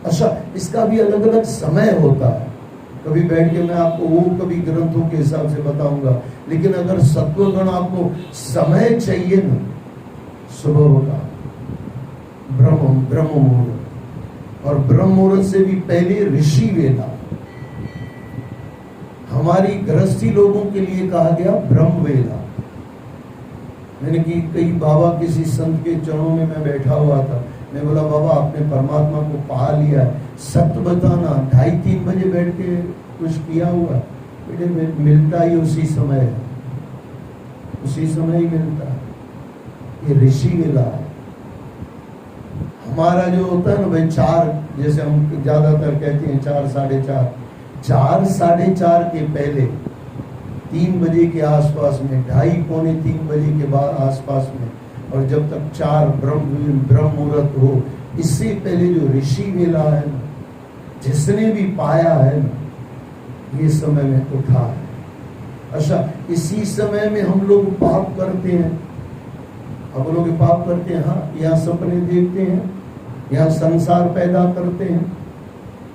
Speaker 1: अच्छा इसका भी अलग अलग समय होता है। कभी बैठ के मैं आपको वो कभी ग्रंथों के हिसाब से बताऊंगा। लेकिन अगर सत्वगुण आपको समय चाहिए ना, सुबह का ब्रह्म मुहूर्त, और ब्रह्म मुहूर्त से भी पहले ऋषि वेला। हमारी गृहस्थी लोगों के लिए कहा गया ब्रह्म वेला। मैंने कि कई बाबा किसी संत के चरणों में मैं बैठा हुआ था, मैं बोला बाबा आपने परमात्मा को पा लिया है, सत्य बताना, 2:30-3 बजे बैठ के कुछ किया हुआ बेटे मिलता ही उसी समय है, उसी समय ही मिलता है। ये ऋषि वेला है। हमारा जो होता है ना भाई 4, जैसे हम ज्यादातर कहते हैं 4, 4:30, 4, 4:30 के पहले 3 बजे के आसपास में, 2:30-3 बजे के बाद आसपास में, और जब तक 4 ब्रह्म मुहूर्त हो, इससे पहले जो ऋषि वेला है ना, जिसने भी पाया है ना, ये समय में उठा है। अच्छा, इसी समय में हम लोग पाप करते हैं। हम लोग पाप करते हैं, हाँ, यहाँ सपने देखते हैं, यहाँ संसार पैदा करते हैं।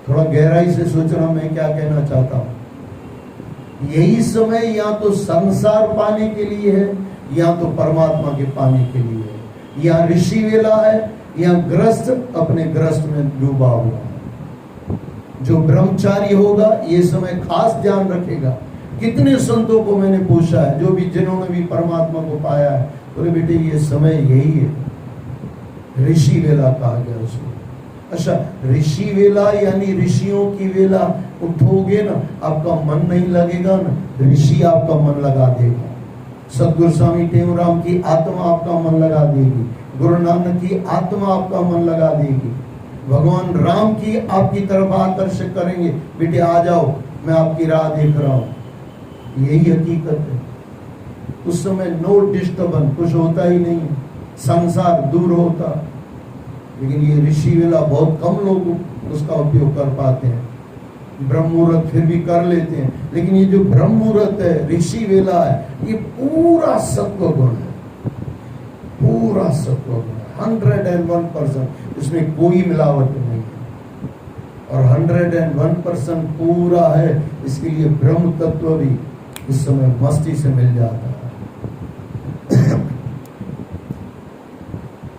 Speaker 1: थोड़ा गहराई से सोचना मैं क्या कहना चाहता हूँ। यही समय या तो संसार पाने के लिए है, या तो परमात्मा के पाने के लिए है। या ऋषि वेला है, या ग्रस्त अपने ग्रस्त में डूबा हुआ है। जो ब्रह्मचारी होगा ये समय खास ध्यान रखेगा। कितने संतों को मैंने पूछा है, जो भी जिन्होंने भी परमात्मा को पाया है, बोले बेटे ये समय यही है, ऋषि वेला कहा गया उसको। अच्छा, ऋषि वेला यानी ऋषियों की वेला। उठोगे ना, आपका मन नहीं लगेगा ना, ऋषि आपका मन लगा देगा। सतगुरु स्वामी टेमराम की आत्मा आपका मन लगा देगी, गुरु नानक की आत्मा आपका मन लगा देगी, भगवान राम की आपकी तरफ आकर्षित करेंगे, बेटे आ जाओ मैं आपकी राह देख रहा हूं। यही हकीकत है। उस समय नो डिस्टर्बेंस, कुछ होता ही नहीं, संसार दूर होता। लेकिन ये ऋषि वेला बहुत कम लोग उसका उपयोग कर पाते हैं। ब्रह्म मुहूर्त फिर भी कर लेते हैं, लेकिन ये जो ब्रह्म मुहूर्त है, ऋषि वेला है, ये पूरा सत्व गुण है, पूरा सत्व गुण है, 101%। इसमें कोई मिलावट नहीं है, और 101% पूरा है। इसके लिए ब्रह्म तत्व भी इस समय मस्ती से मिल जाता है।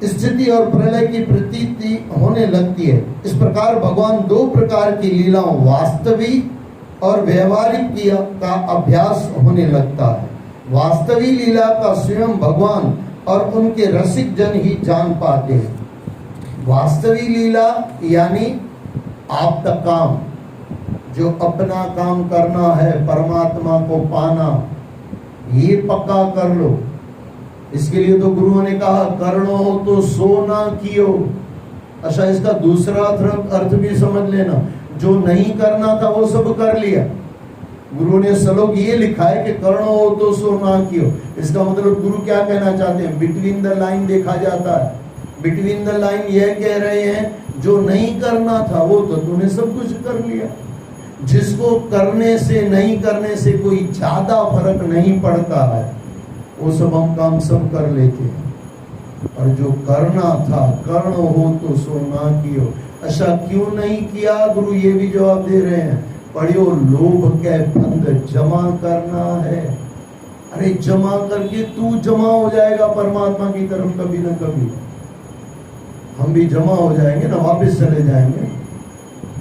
Speaker 1: स्थिति और प्रलय की प्रतीति होने लगती है। इस प्रकार भगवान 2 प्रकार की लीलाओं, वास्तविक और व्यवहारिक का अभ्यास होने लगता है। वास्तविक लीला का स्वयं भगवान और उनके रसिक जन ही जान पाते हैं। वास्तविक लीला यानी आपका काम, जो अपना काम करना है, परमात्मा को पाना, ये पक्का कर लो। इसके लिए तो गुरुओं ने कहा करनो तो सोना कियो। अच्छा, इसका दूसरा अर्थ भी समझ लेना, जो नहीं करना था वो सब कर लिया। गुरु ने श्लोक ये लिखा है कि करनो तो सोना कियो। इसका मतलब गुरु क्या कहना चाहते हैं, बिटवीन द लाइन देखा जाता है। बिटवीन द लाइन यह कह रहे हैं, जो नहीं करना था वो तो तूने सब कुछ कर लिया। जिसको करने से नहीं करने से कोई ज्यादा फर्क नहीं पड़ता है, वो सब हम काम सब कर लेते हैं। और जो करना था, कर्ण हो तो सो ना कियो। अच्छा, क्यों नहीं किया? गुरु ये भी जवाब दे रहे हैं, पढ़ियो लोभ के फंद जमा करना है। अरे जमा करके तू जमा हो जाएगा परमात्मा की तरफ कभी ना कभी। हम भी जमा हो जाएंगे ना, वापस चले जाएंगे।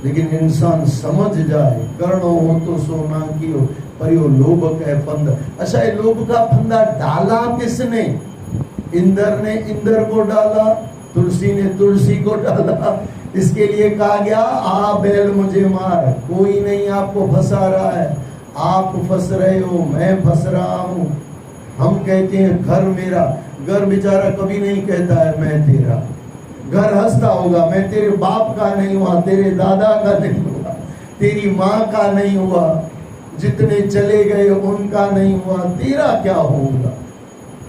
Speaker 1: लेकिन इंसान समझ जाए, कर्ण हो तो सो ना कियो, पर यो लोभ का फंद। अच्छा, ये लोभ का फंदा डाला किसने? इंद्र ने इंद्र को डाला, तुलसी ने तुलसी को डाला। इसके लिए कहा गया, आ बैल मुझे मार, कोई नहीं आपको फंसा रहा है, आप फंस रहे हो, मैं फंस रहा हूं। हम कहते हैं घर मेरा, घर बेचारा कभी नहीं कहता है मैं तेरा। घर हंसता होगा, मैं तेरे बाप का नहीं हुआ, तेरे दादा का नहीं हुआ, तेरी माँ का नहीं हुआ, जितने चले गए उनका नहीं हुआ, तेरा क्या होगा?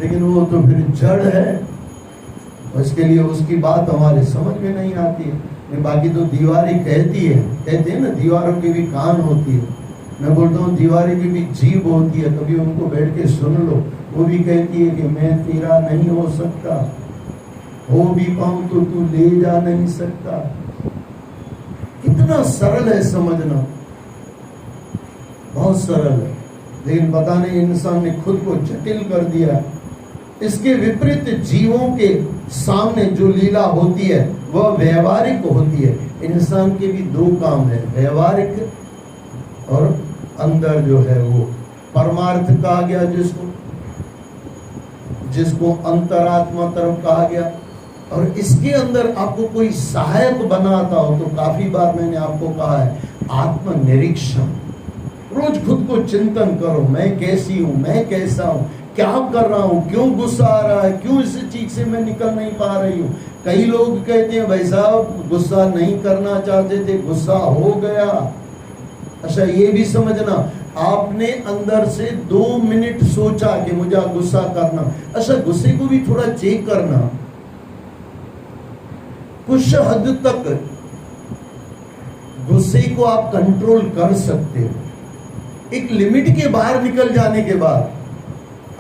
Speaker 1: लेकिन वो तो फिर जड़ है, उसके लिए उसकी बात हमारे समझ में नहीं आती है। बाकी तो दीवारी कहती है, कहते हैं ना दीवारों की भी कान होती है। मैं बोलता हूँ दीवारी की भी जीभ होती है, कभी उनको बैठ के सुन लो। वो भी कहती है कि मैं तेरा नहीं हो सकता, हो भी पाऊं तो तू ले जा नहीं सकता। कितना सरल है समझना, बहुत सरल है, लेकिन पता नहीं इंसान ने खुद को जटिल कर दिया। इसके विपरीत जीवों के सामने जो लीला होती है वह व्यवहारिक होती है। इंसान के भी 2 काम है, व्यवहारिक और अंदर जो है वो परमार्थ कहा गया, जिसको अंतरात्मा तरफ कहा गया। और इसके अंदर आपको कोई सहायक बनाता हो तो काफी बार मैंने आपको कहा है आत्मनिरीक्षण। रोज खुद को चिंतन करो, मैं कैसी हूं, मैं कैसा हूं, क्या कर रहा हूं, क्यों गुस्सा आ रहा है, क्यों इस चीज से मैं निकल नहीं पा रही हूं। कई लोग कहते हैं भाई साहब गुस्सा नहीं करना चाहते थे, गुस्सा हो गया। अच्छा ये भी समझना, आपने अंदर से 2 मिनट सोचा कि मुझे गुस्सा करना, अच्छा गुस्से को भी थोड़ा चेक करना। कुछ हद तक गुस्से को आप कंट्रोल कर सकते हो, एक लिमिट के बाहर निकल जाने के बाद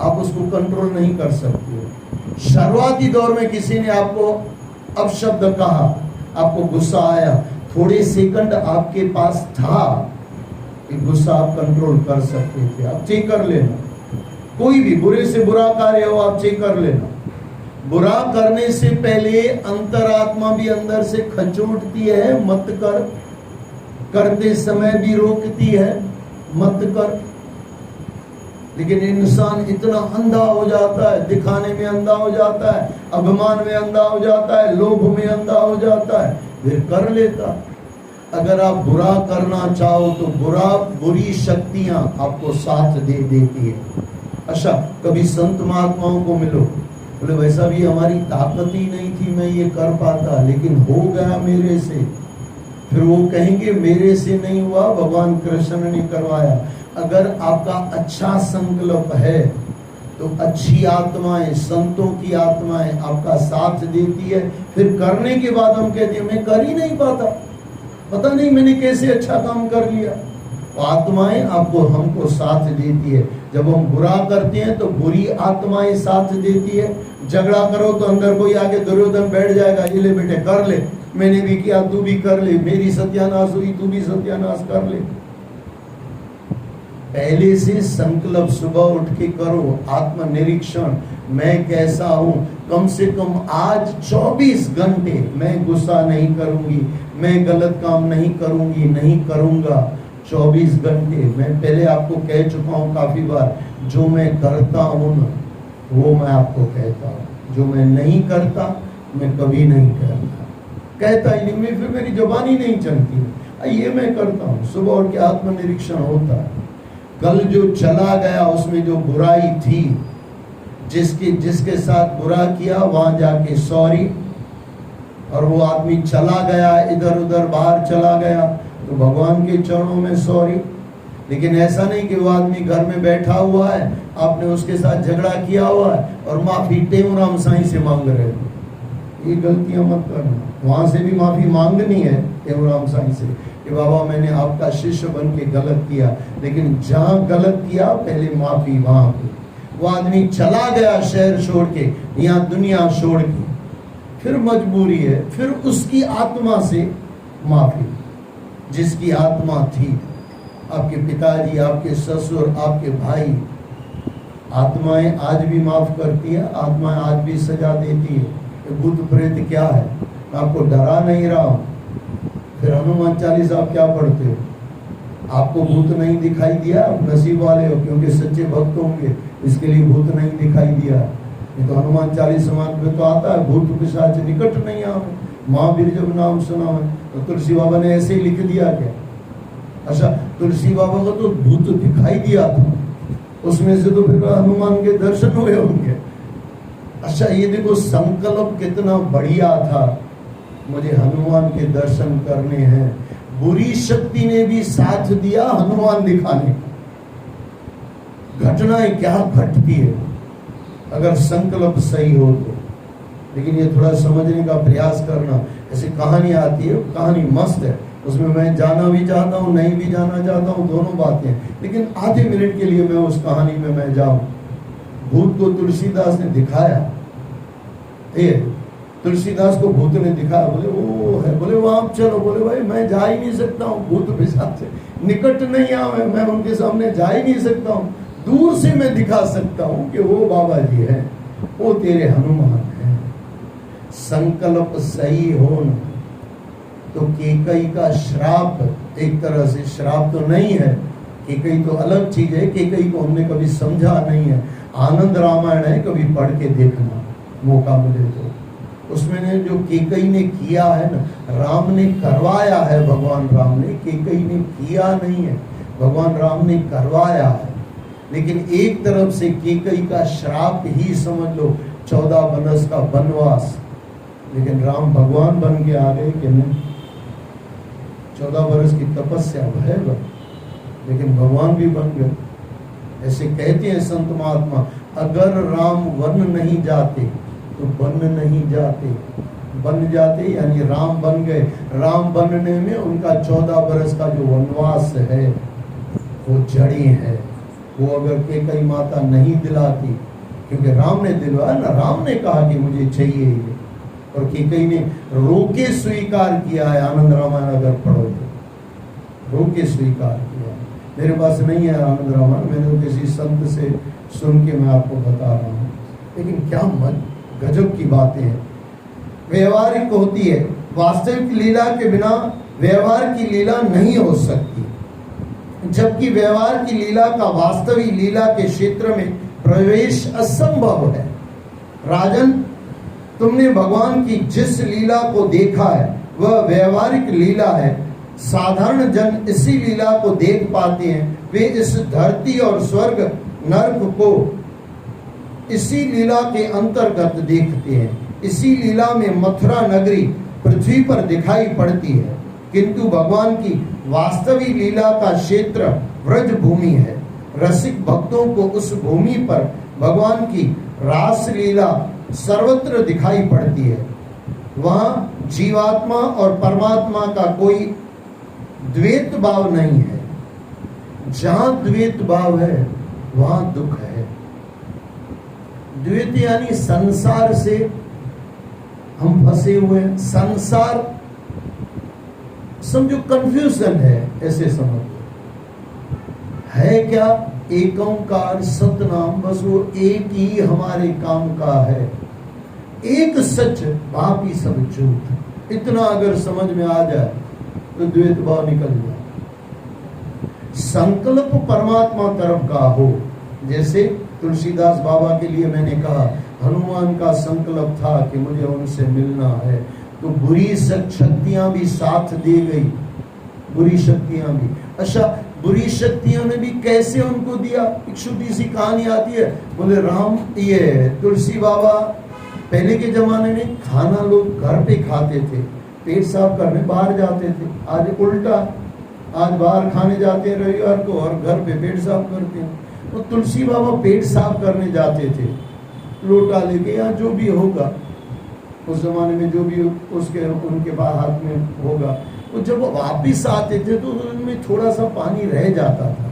Speaker 1: आप उसको कंट्रोल नहीं कर सकते हो। शुरुआती दौर में किसी ने आपको अपशब्द कहा, आपको गुस्सा आया, थोड़े सेकंड आपके पास था, एक गुस्सा आप कंट्रोल कर सकते थे। आप चेक कर लेना, कोई भी बुरे से बुरा कार्य हो आप चेक कर लेना। बुरा करने से पहले अंतरात्मा भी अंदर से खचोटती है, मत कर, करते समय भी रोकती है, मत कर। लेकिन इंसान इतना अंधा हो जाता है, दिखाने में अंधा हो जाता है, अभिमान में अंधा हो जाता है, लोभ में अंधा हो जाता है, फिर कर लेता। अगर आप बुरा करना चाहो तो बुरी शक्तियां आपको साथ दे देती है। अच्छा कभी संत महात्माओं को मिलो, बोले वैसा भी हमारी ताकत ही नहीं थी मैं ये कर पाता, लेकिन हो गया मेरे से। फिर वो कहेंगे मेरे से नहीं हुआ, भगवान कृष्ण ने करवाया। अगर आपका अच्छा संकल्प है तो अच्छी आत्माएं, संतों की आत्माएं आपका साथ देती है। फिर करने के बाद हम कहते हैं मैं कर ही नहीं पाता, पता नहीं मैंने कैसे अच्छा काम कर लिया। तो आत्माएं आपको हमको साथ देती है। जब हम बुरा करते हैं तो बुरी आत्माएं साथ देती है। झगड़ा करो तो अंदर कोई आके दुर्योधन बैठ जाएगा, ये ले बेटे कर ले, मैंने भी किया तू भी कर ले, मेरी सत्यानाश हुई तू भी सत्यानाश कर ले। पहले से संकल्प सुबह उठ के करो, आत्मनिरीक्षण, मैं कैसा हूं। कम से कम आज 24 घंटे मैं गुस्सा नहीं करूंगी, मैं गलत काम नहीं करूंगी, नहीं करूंगा। 24 घंटे मैं पहले आपको कह चुका हूं काफी बार, जो मैं करता हूं ना वो मैं आपको कहता हूं, जो मैं नहीं करता मैं कभी नहीं कहता ही नहीं, मैं फिर मेरी जुबानी नहीं चलती। ये मैं करता हूं, सुबह उठ के आत्मनिरीक्षण होता है। कल जो चला गया उसमें जो बुराई थी, जिसके साथ बुरा किया वहां जाके सॉरी, और वो आदमी चला गया इधर उधर बाहर चला गया तो भगवान के चरणों में सॉरी। लेकिन ऐसा नहीं कि वो आदमी घर में बैठा हुआ है, आपने उसके साथ झगड़ा किया हुआ है और माफी टेमराम साईं से मांग रहे हो, ये गलतियां मत करना। वहां से भी माफी मांगनी है टेमराम साईं से कि बाबा मैंने आपका शिष्य बन के गलत किया, लेकिन जहां गलत किया पहले माफी वहां पे। वो आदमी चला गया शहर छोड़ के, यहाँ दुनिया छोड़ के, फिर मजबूरी है, फिर उसकी आत्मा से माफी। जिसकी आत्मा थी, आपके पिताजी, आपके ससुर, आपके भाई, आत्माएं आज भी माफ करती है, आत्माएं आज भी सजा देती है। भूत प्रेत क्या है, मैं आपको डरा नहीं रहा हूं। फिर हनुमान चालीसा आप क्या पढ़ते हो, आपको भूत नहीं दिखाई दिया, आप नसीब वाले हो, क्योंकि सच्चे भक्त होंगे इसके लिए भूत नहीं दिखाई दिया। ये तो हनुमान चालीसा में तो आता है, भूत पिशाच निकट नहीं आवे, महावीर जब नाम सुना है। तो तुलसी बाबा ने ऐसे ही लिख दिया क्या? अच्छा तुलसी बाबा को तो भूत दिखाई दिया था, उसमें से तो फिर हनुमान के दर्शन हुए होंगे। अच्छा ये देखो संकल्प कितना बढ़िया था, मुझे हनुमान के दर्शन करने हैं। बुरी शक्ति ने भी साथ दिया हनुमान दिखाने। घटनाएं क्या घटती है अगर संकल्प सही हो तो। लेकिन ये थोड़ा समझने का प्रयास करना। ऐसी कहानी आती है, कहानी मस्त है, उसमें मैं जाना भी चाहता हूँ, नहीं भी जाना चाहता हूँ, दोनों बातें। लेकिन आधे मिनट के लिए मैं उस कहानी में मैं जाऊं। भूत को तुलसीदास ने दिखाया, तुलसीदास को भूत ने दिखाया, बोले वो है, बोले वहां चलो, बोले भाई मैं जा ही नहीं सकता हूँ, भूत पिशाच से निकट नहीं आवे, मैं उनके सामने जा ही नहीं सकता हूँ, दूर से मैं दिखा सकता हूँ कि वो बाबा जी है, वो तेरे हनुमान है। संकल्प सही हो न तो केकई का श्राप, एक तरह से श्राप तो नहीं है, केकई तो अलग चीज है, केकई को हमने कभी समझा नहीं है। आनंद रामायण है, कभी पढ़ के देखना मौका मिले तो। उसमें ने जो केकई ने किया है ना, राम ने करवाया है, भगवान राम ने, केकई ने किया नहीं है, भगवान राम ने करवाया है। लेकिन एक तरफ से केकई का श्राप ही समझ लो, 14 बरस का वनवास। लेकिन राम भगवान बन के आ गए कि नहीं? 14 बरस की तपस्या है, लेकिन भगवान भी बन गए। ऐसे कहते हैं संत महात्मा, अगर राम वन नहीं जाते तो बन नहीं जाते, बन जाते यानी राम बन गए। राम बनने में उनका 14 बरस का जो वनवास है वो जड़ी है। वो अगर केकई माता नहीं दिलाती, क्योंकि राम ने दिलवाया ना, राम ने कहा कि मुझे चाहिए ये, और केकई ने रोके स्वीकार किया है। आनंद रामायण अगर पढ़ो तो रोके स्वीकार किया। मेरे पास नहीं है आनंद रामायण, मैंने तो किसी संत से सुन के मैं आपको बता रहा हूँ। लेकिन क्या गजब की बातें हैं। व्यवहारिक होती है, वास्तविक लीला के बिना व्यवहार की लीला नहीं हो सकती, जबकि व्यवहार की लीला का वास्तविक लीला के क्षेत्र में प्रवेश असंभव है। राजन, तुमने भगवान की जिस लीला को देखा है वह व्यवहारिक लीला है। साधारण जन इसी लीला को देख पाते हैं। वे इस धरती और स्वर्ग नर्क को इसी लीला के अंतर्गत देखते हैं। इसी लीला में मथुरा नगरी पृथ्वी पर दिखाई पड़ती है, किंतु भगवान की वास्तविक लीला का क्षेत्र व्रज भूमि है। रसिक भक्तों को उस भूमि पर भगवान की रास लीला सर्वत्र दिखाई पड़ती है। वहाँ जीवात्मा और परमात्मा का कोई द्वैत भाव नहीं है। जहाँ द्वैत भाव है वहाँ दुख है। द्वैत यानी संसार से हम फंसे हुए हैं। संसार समझो कंफ्यूजन है, ऐसे समझो। है क्या? एक ओंकार सतनाम, बस वो एक ही हमारे काम का है। एक सच, बाकी सब झूठ। इतना अगर समझ में आ जाए तो द्वैत भाव निकल जाए। संकल्प परमात्मा तरफ का हो। जैसे तुलसीदास बाबा के लिए मैंने कहा, हनुमान का संकल्प था कि मुझे उनसे मिलना है, तो बुरी शक्तियां भी साथ दे गई। बुरी शक्तियां भी, अच्छा बुरी शक्तियों ने भी कैसे उनको दिया? एक छोटी सी कहानी आती है। बोले राम, ये तुलसी बाबा पहले के जमाने में खाना लोग घर पे खाते थे, पेट साफ करने बाहर जाते थे। आज उल्टा, आज बाहर खाने जाते हैं रविवार को और घर पे पेट साफ करते हैं। तो तुलसी बाबा पेट साफ करने जाते थे, लोटा लेके या जो भी होगा उस जमाने में, जो भी उसके उनके बाद हाथ में होगा, तो जब वापिस आते थे तो उनमें थोड़ा सा पानी रह जाता था,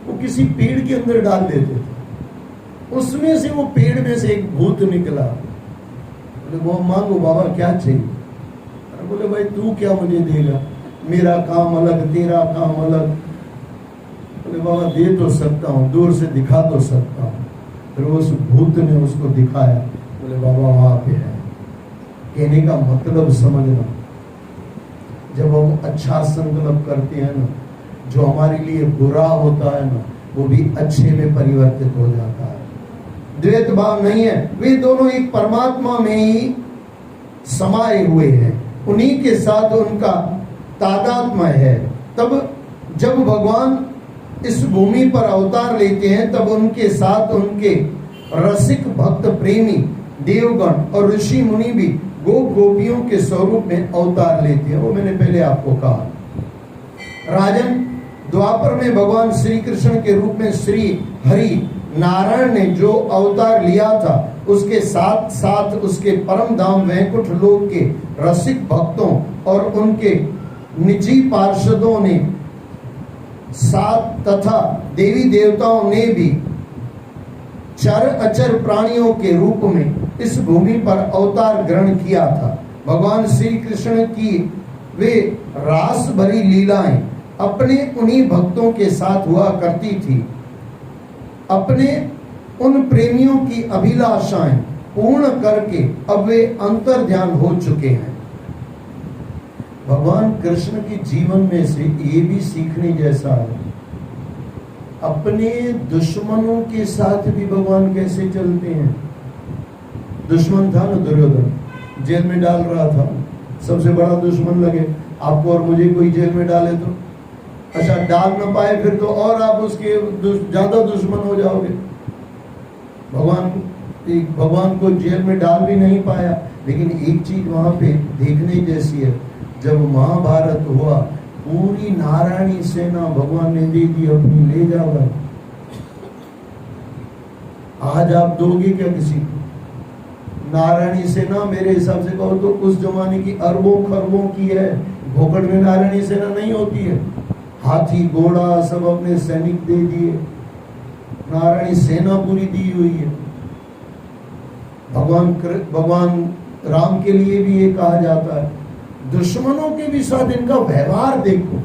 Speaker 1: वो किसी पेड़ के अंदर डाल देते थे। उसमें से वो पेड़ में से एक भूत निकला। बोले वो मांगो बाबा क्या चाहिए? बोले भाई तू क्या मुझे देगा, मेरा काम अलग तेरा काम अलग। बोले बाबा दे तो सकता हूँ, दूर से दिखा तो सकता हूँ। फिर उस भूत ने उसको दिखाया। बोले बाबा वहां पे है। कहने का मतलब समझना, जब हम अच्छा संकल्प करते हैं ना, जो हमारे लिए बुरा होता है ना, वो भी अच्छे में परिवर्तित हो जाता है। द्वैत भाव नहीं है, वे दोनों एक परमात्मा में ही समाये हुए हैं, उन्हीं के साथ उनका तादात्म्य है। तब जब भगवान इस भूमि पर अवतार लेते हैं, तब उनके साथ उनके रसिक भक्त प्रेमी देवगण और ऋषि मुनि भी गोपियों के स्वरूप में अवतार लेते हैं। वो मैंने पहले आपको कहा। राजन, द्वापर में भगवान श्री कृष्ण के रूप में श्री हरि नारायण ने जो अवतार लिया था, उसके साथ साथ उसके परम धाम वैकुंठ लोक के रसिक भक्तों और उनके निजी पार्षदों ने साथ तथा देवी देवताओं ने भी चर अचर प्राणियों के रूप में इस भूमि पर अवतार ग्रहण किया था। भगवान श्री कृष्ण की वे रास भरी लीलाएं अपने उन्हीं भक्तों के साथ हुआ करती थी। अपने उन प्रेमियों की अभिलाषाएं पूर्ण करके अब वे अंतर ध्यान हो चुके हैं। भगवान कृष्ण के जीवन में से ये भी सीखने जैसा है। अपने दुश्मनों के साथ भी भगवान कैसे चलते हैं। दुश्मन था ना दुर्योधन, जेल में डाल रहा था, सबसे बड़ा दुश्मन लगे आपको और मुझे कोई जेल में डाले तो, अच्छा डाल ना पाए फिर तो और आप उसके ज्यादा दुश्मन हो जाओगे। भगवान को जेल में डाल भी नहीं पाया, लेकिन एक चीज वहां पे देखने जैसी है, जब महाभारत हुआ पूरी नारायणी सेना भगवान ने दे दी अपनी, ले जाओ। आज आप दोगे क्या किसी को? नारायणी सेना मेरे हिसाब से कहो तो उस जमाने की अरबों खरबों की है। भोकड़ में नारायणी सेना नहीं होती है, हाथी घोड़ा सब अपने सैनिक दे दिए, नारायणी सेना पूरी दी हुई है। भगवान राम के लिए भी ये कहा जाता है, दुश्मनों के भी साथ इनका व्यवहार देखो,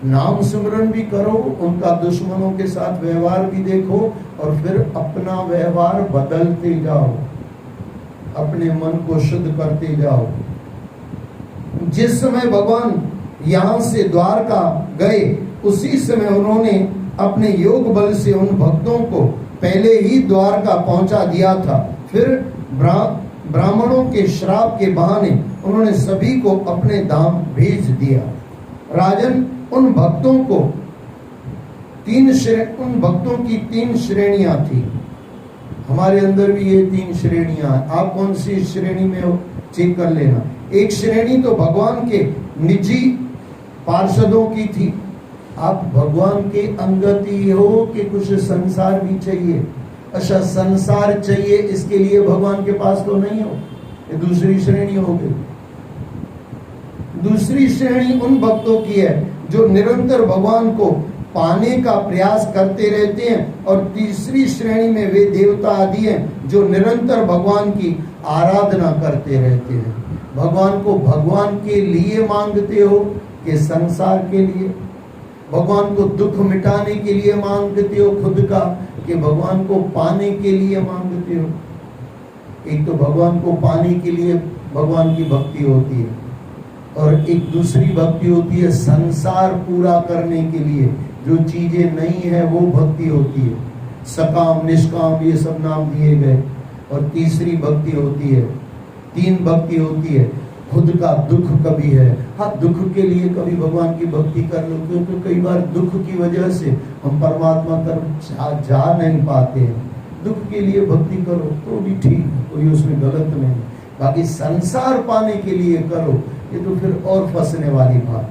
Speaker 1: नाम सिमरन भी करो, उनका दुश्मनों के साथ व्यवहार भी देखो, और फिर अपना व्यवहार बदलते जाओ, अपने मन को शुद्ध करते जाओ। जिस समय भगवान यहां से द्वारका गए, उसी समय उन्होंने अपने योग बल से उन भक्तों को पहले ही द्वारका पहुंचा दिया था। फिर ब्राह्मणों के श्राप के बहाने उन्होंने सभी को अपने धाम भेज दिया। राजन, उन भक्तों की 3 श्रेणियां थी। हमारे अंदर भी ये 3 श्रेणियां हैं। आप कौन सी श्रेणी में हो चेक कर लेना। एक श्रेणी तो भगवान के निजी पार्षदों की थी। आप भगवान के अंगत ही हो कि कुछ संसार भी चाहिए? अच्छा, संसार चाहिए इसके लिए भगवान के पास तो नहीं हो, ये दूसरी श्रेणी हो गई। दूसरी श्रेणी उन भक्तों की है जो निरंतर भगवान को पाने का प्रयास करते रहते हैं, और तीसरी श्रेणी में वे देवता आदि हैं जो निरंतर भगवान की आराधना करते रहते हैं। भगवान को भगवान के लिए मांगते हो कि संसार के लिए? भगवान को दुख मिटाने के लिए मांगते हो खुद का, कि भगवान को पाने के लिए मांगते हो? एक तो भगवान को पाने के लिए भगवान की भक्ति होती है, और एक दूसरी भक्ति होती है संसार पूरा करने के लिए, जो चीजें नहीं है वो भक्ति होती है, सकाम निष्काम ये सब नाम दिए गए। और तीसरी भक्ति होती है, 3 भक्ति होती है, खुद का दुख कभी है, हाँ दुख के लिए कभी भगवान की भक्ति कर लो, क्योंकि कई बार दुख की वजह से हम परमात्मा तक जा नहीं पाते हैं। दुख के लिए भक्ति करो तो भी ठीक है, कोई उसमें गलत नहीं। बाकी संसार पाने के लिए करो, ये तो फिर और फंसने वाली बात है,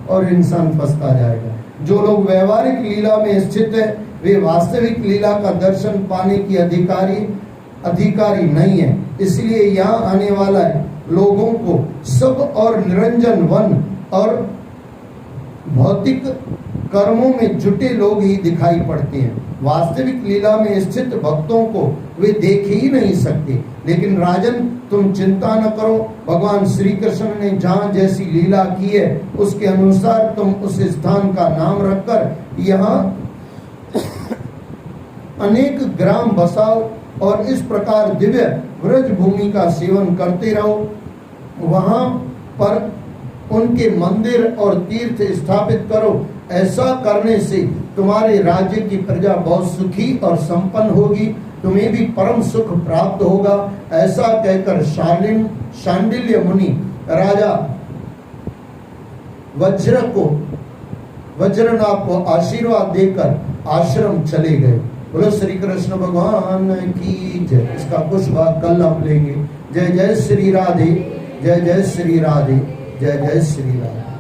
Speaker 1: और इंसान फंसता जाएगा। जो लोग व्यवहारिक लीला में स्थित है, वे वास्तविक लीला का दर्शन पाने की अधिकारी नहीं है। इसलिए यहाँ आने वाला लोगों को सब और निरंजन वन और भौतिक कर्मों में जुटे लोग ही दिखाई पड़ते हैं। वास्तविक लीला में स्थित भक्तों को वे देख ही नहीं सकते। लेकिन राजन, तुम चिंता न करो, भगवान श्री कृष्ण ने जहाँ जैसी लीला की है उसके अनुसार तुम उस स्थान का नाम रखकर यहाँ अनेक ग्राम बसाओ, और इस प्रकार दिव्य व्रज भूमि का सेवन करते रहो। वहां पर उनके मंदिर और तीर्थ स्थापित करो। ऐसा करने से तुम्हारे राज्य की प्रजा बहुत सुखी और संपन्न होगी, तुम्हें भी परम सुख प्राप्त होगा। ऐसा कहकर शांडिल्य मुनि राजा वज्रनाभ को आशीर्वाद देकर आश्रम चले गए। बोलो श्री कृष्ण भगवान की जय। इसका कुछ भाग कल हम लेंगे। जय जय श्री राधे, जय जय श्री राधे, जय जय श्री राधे।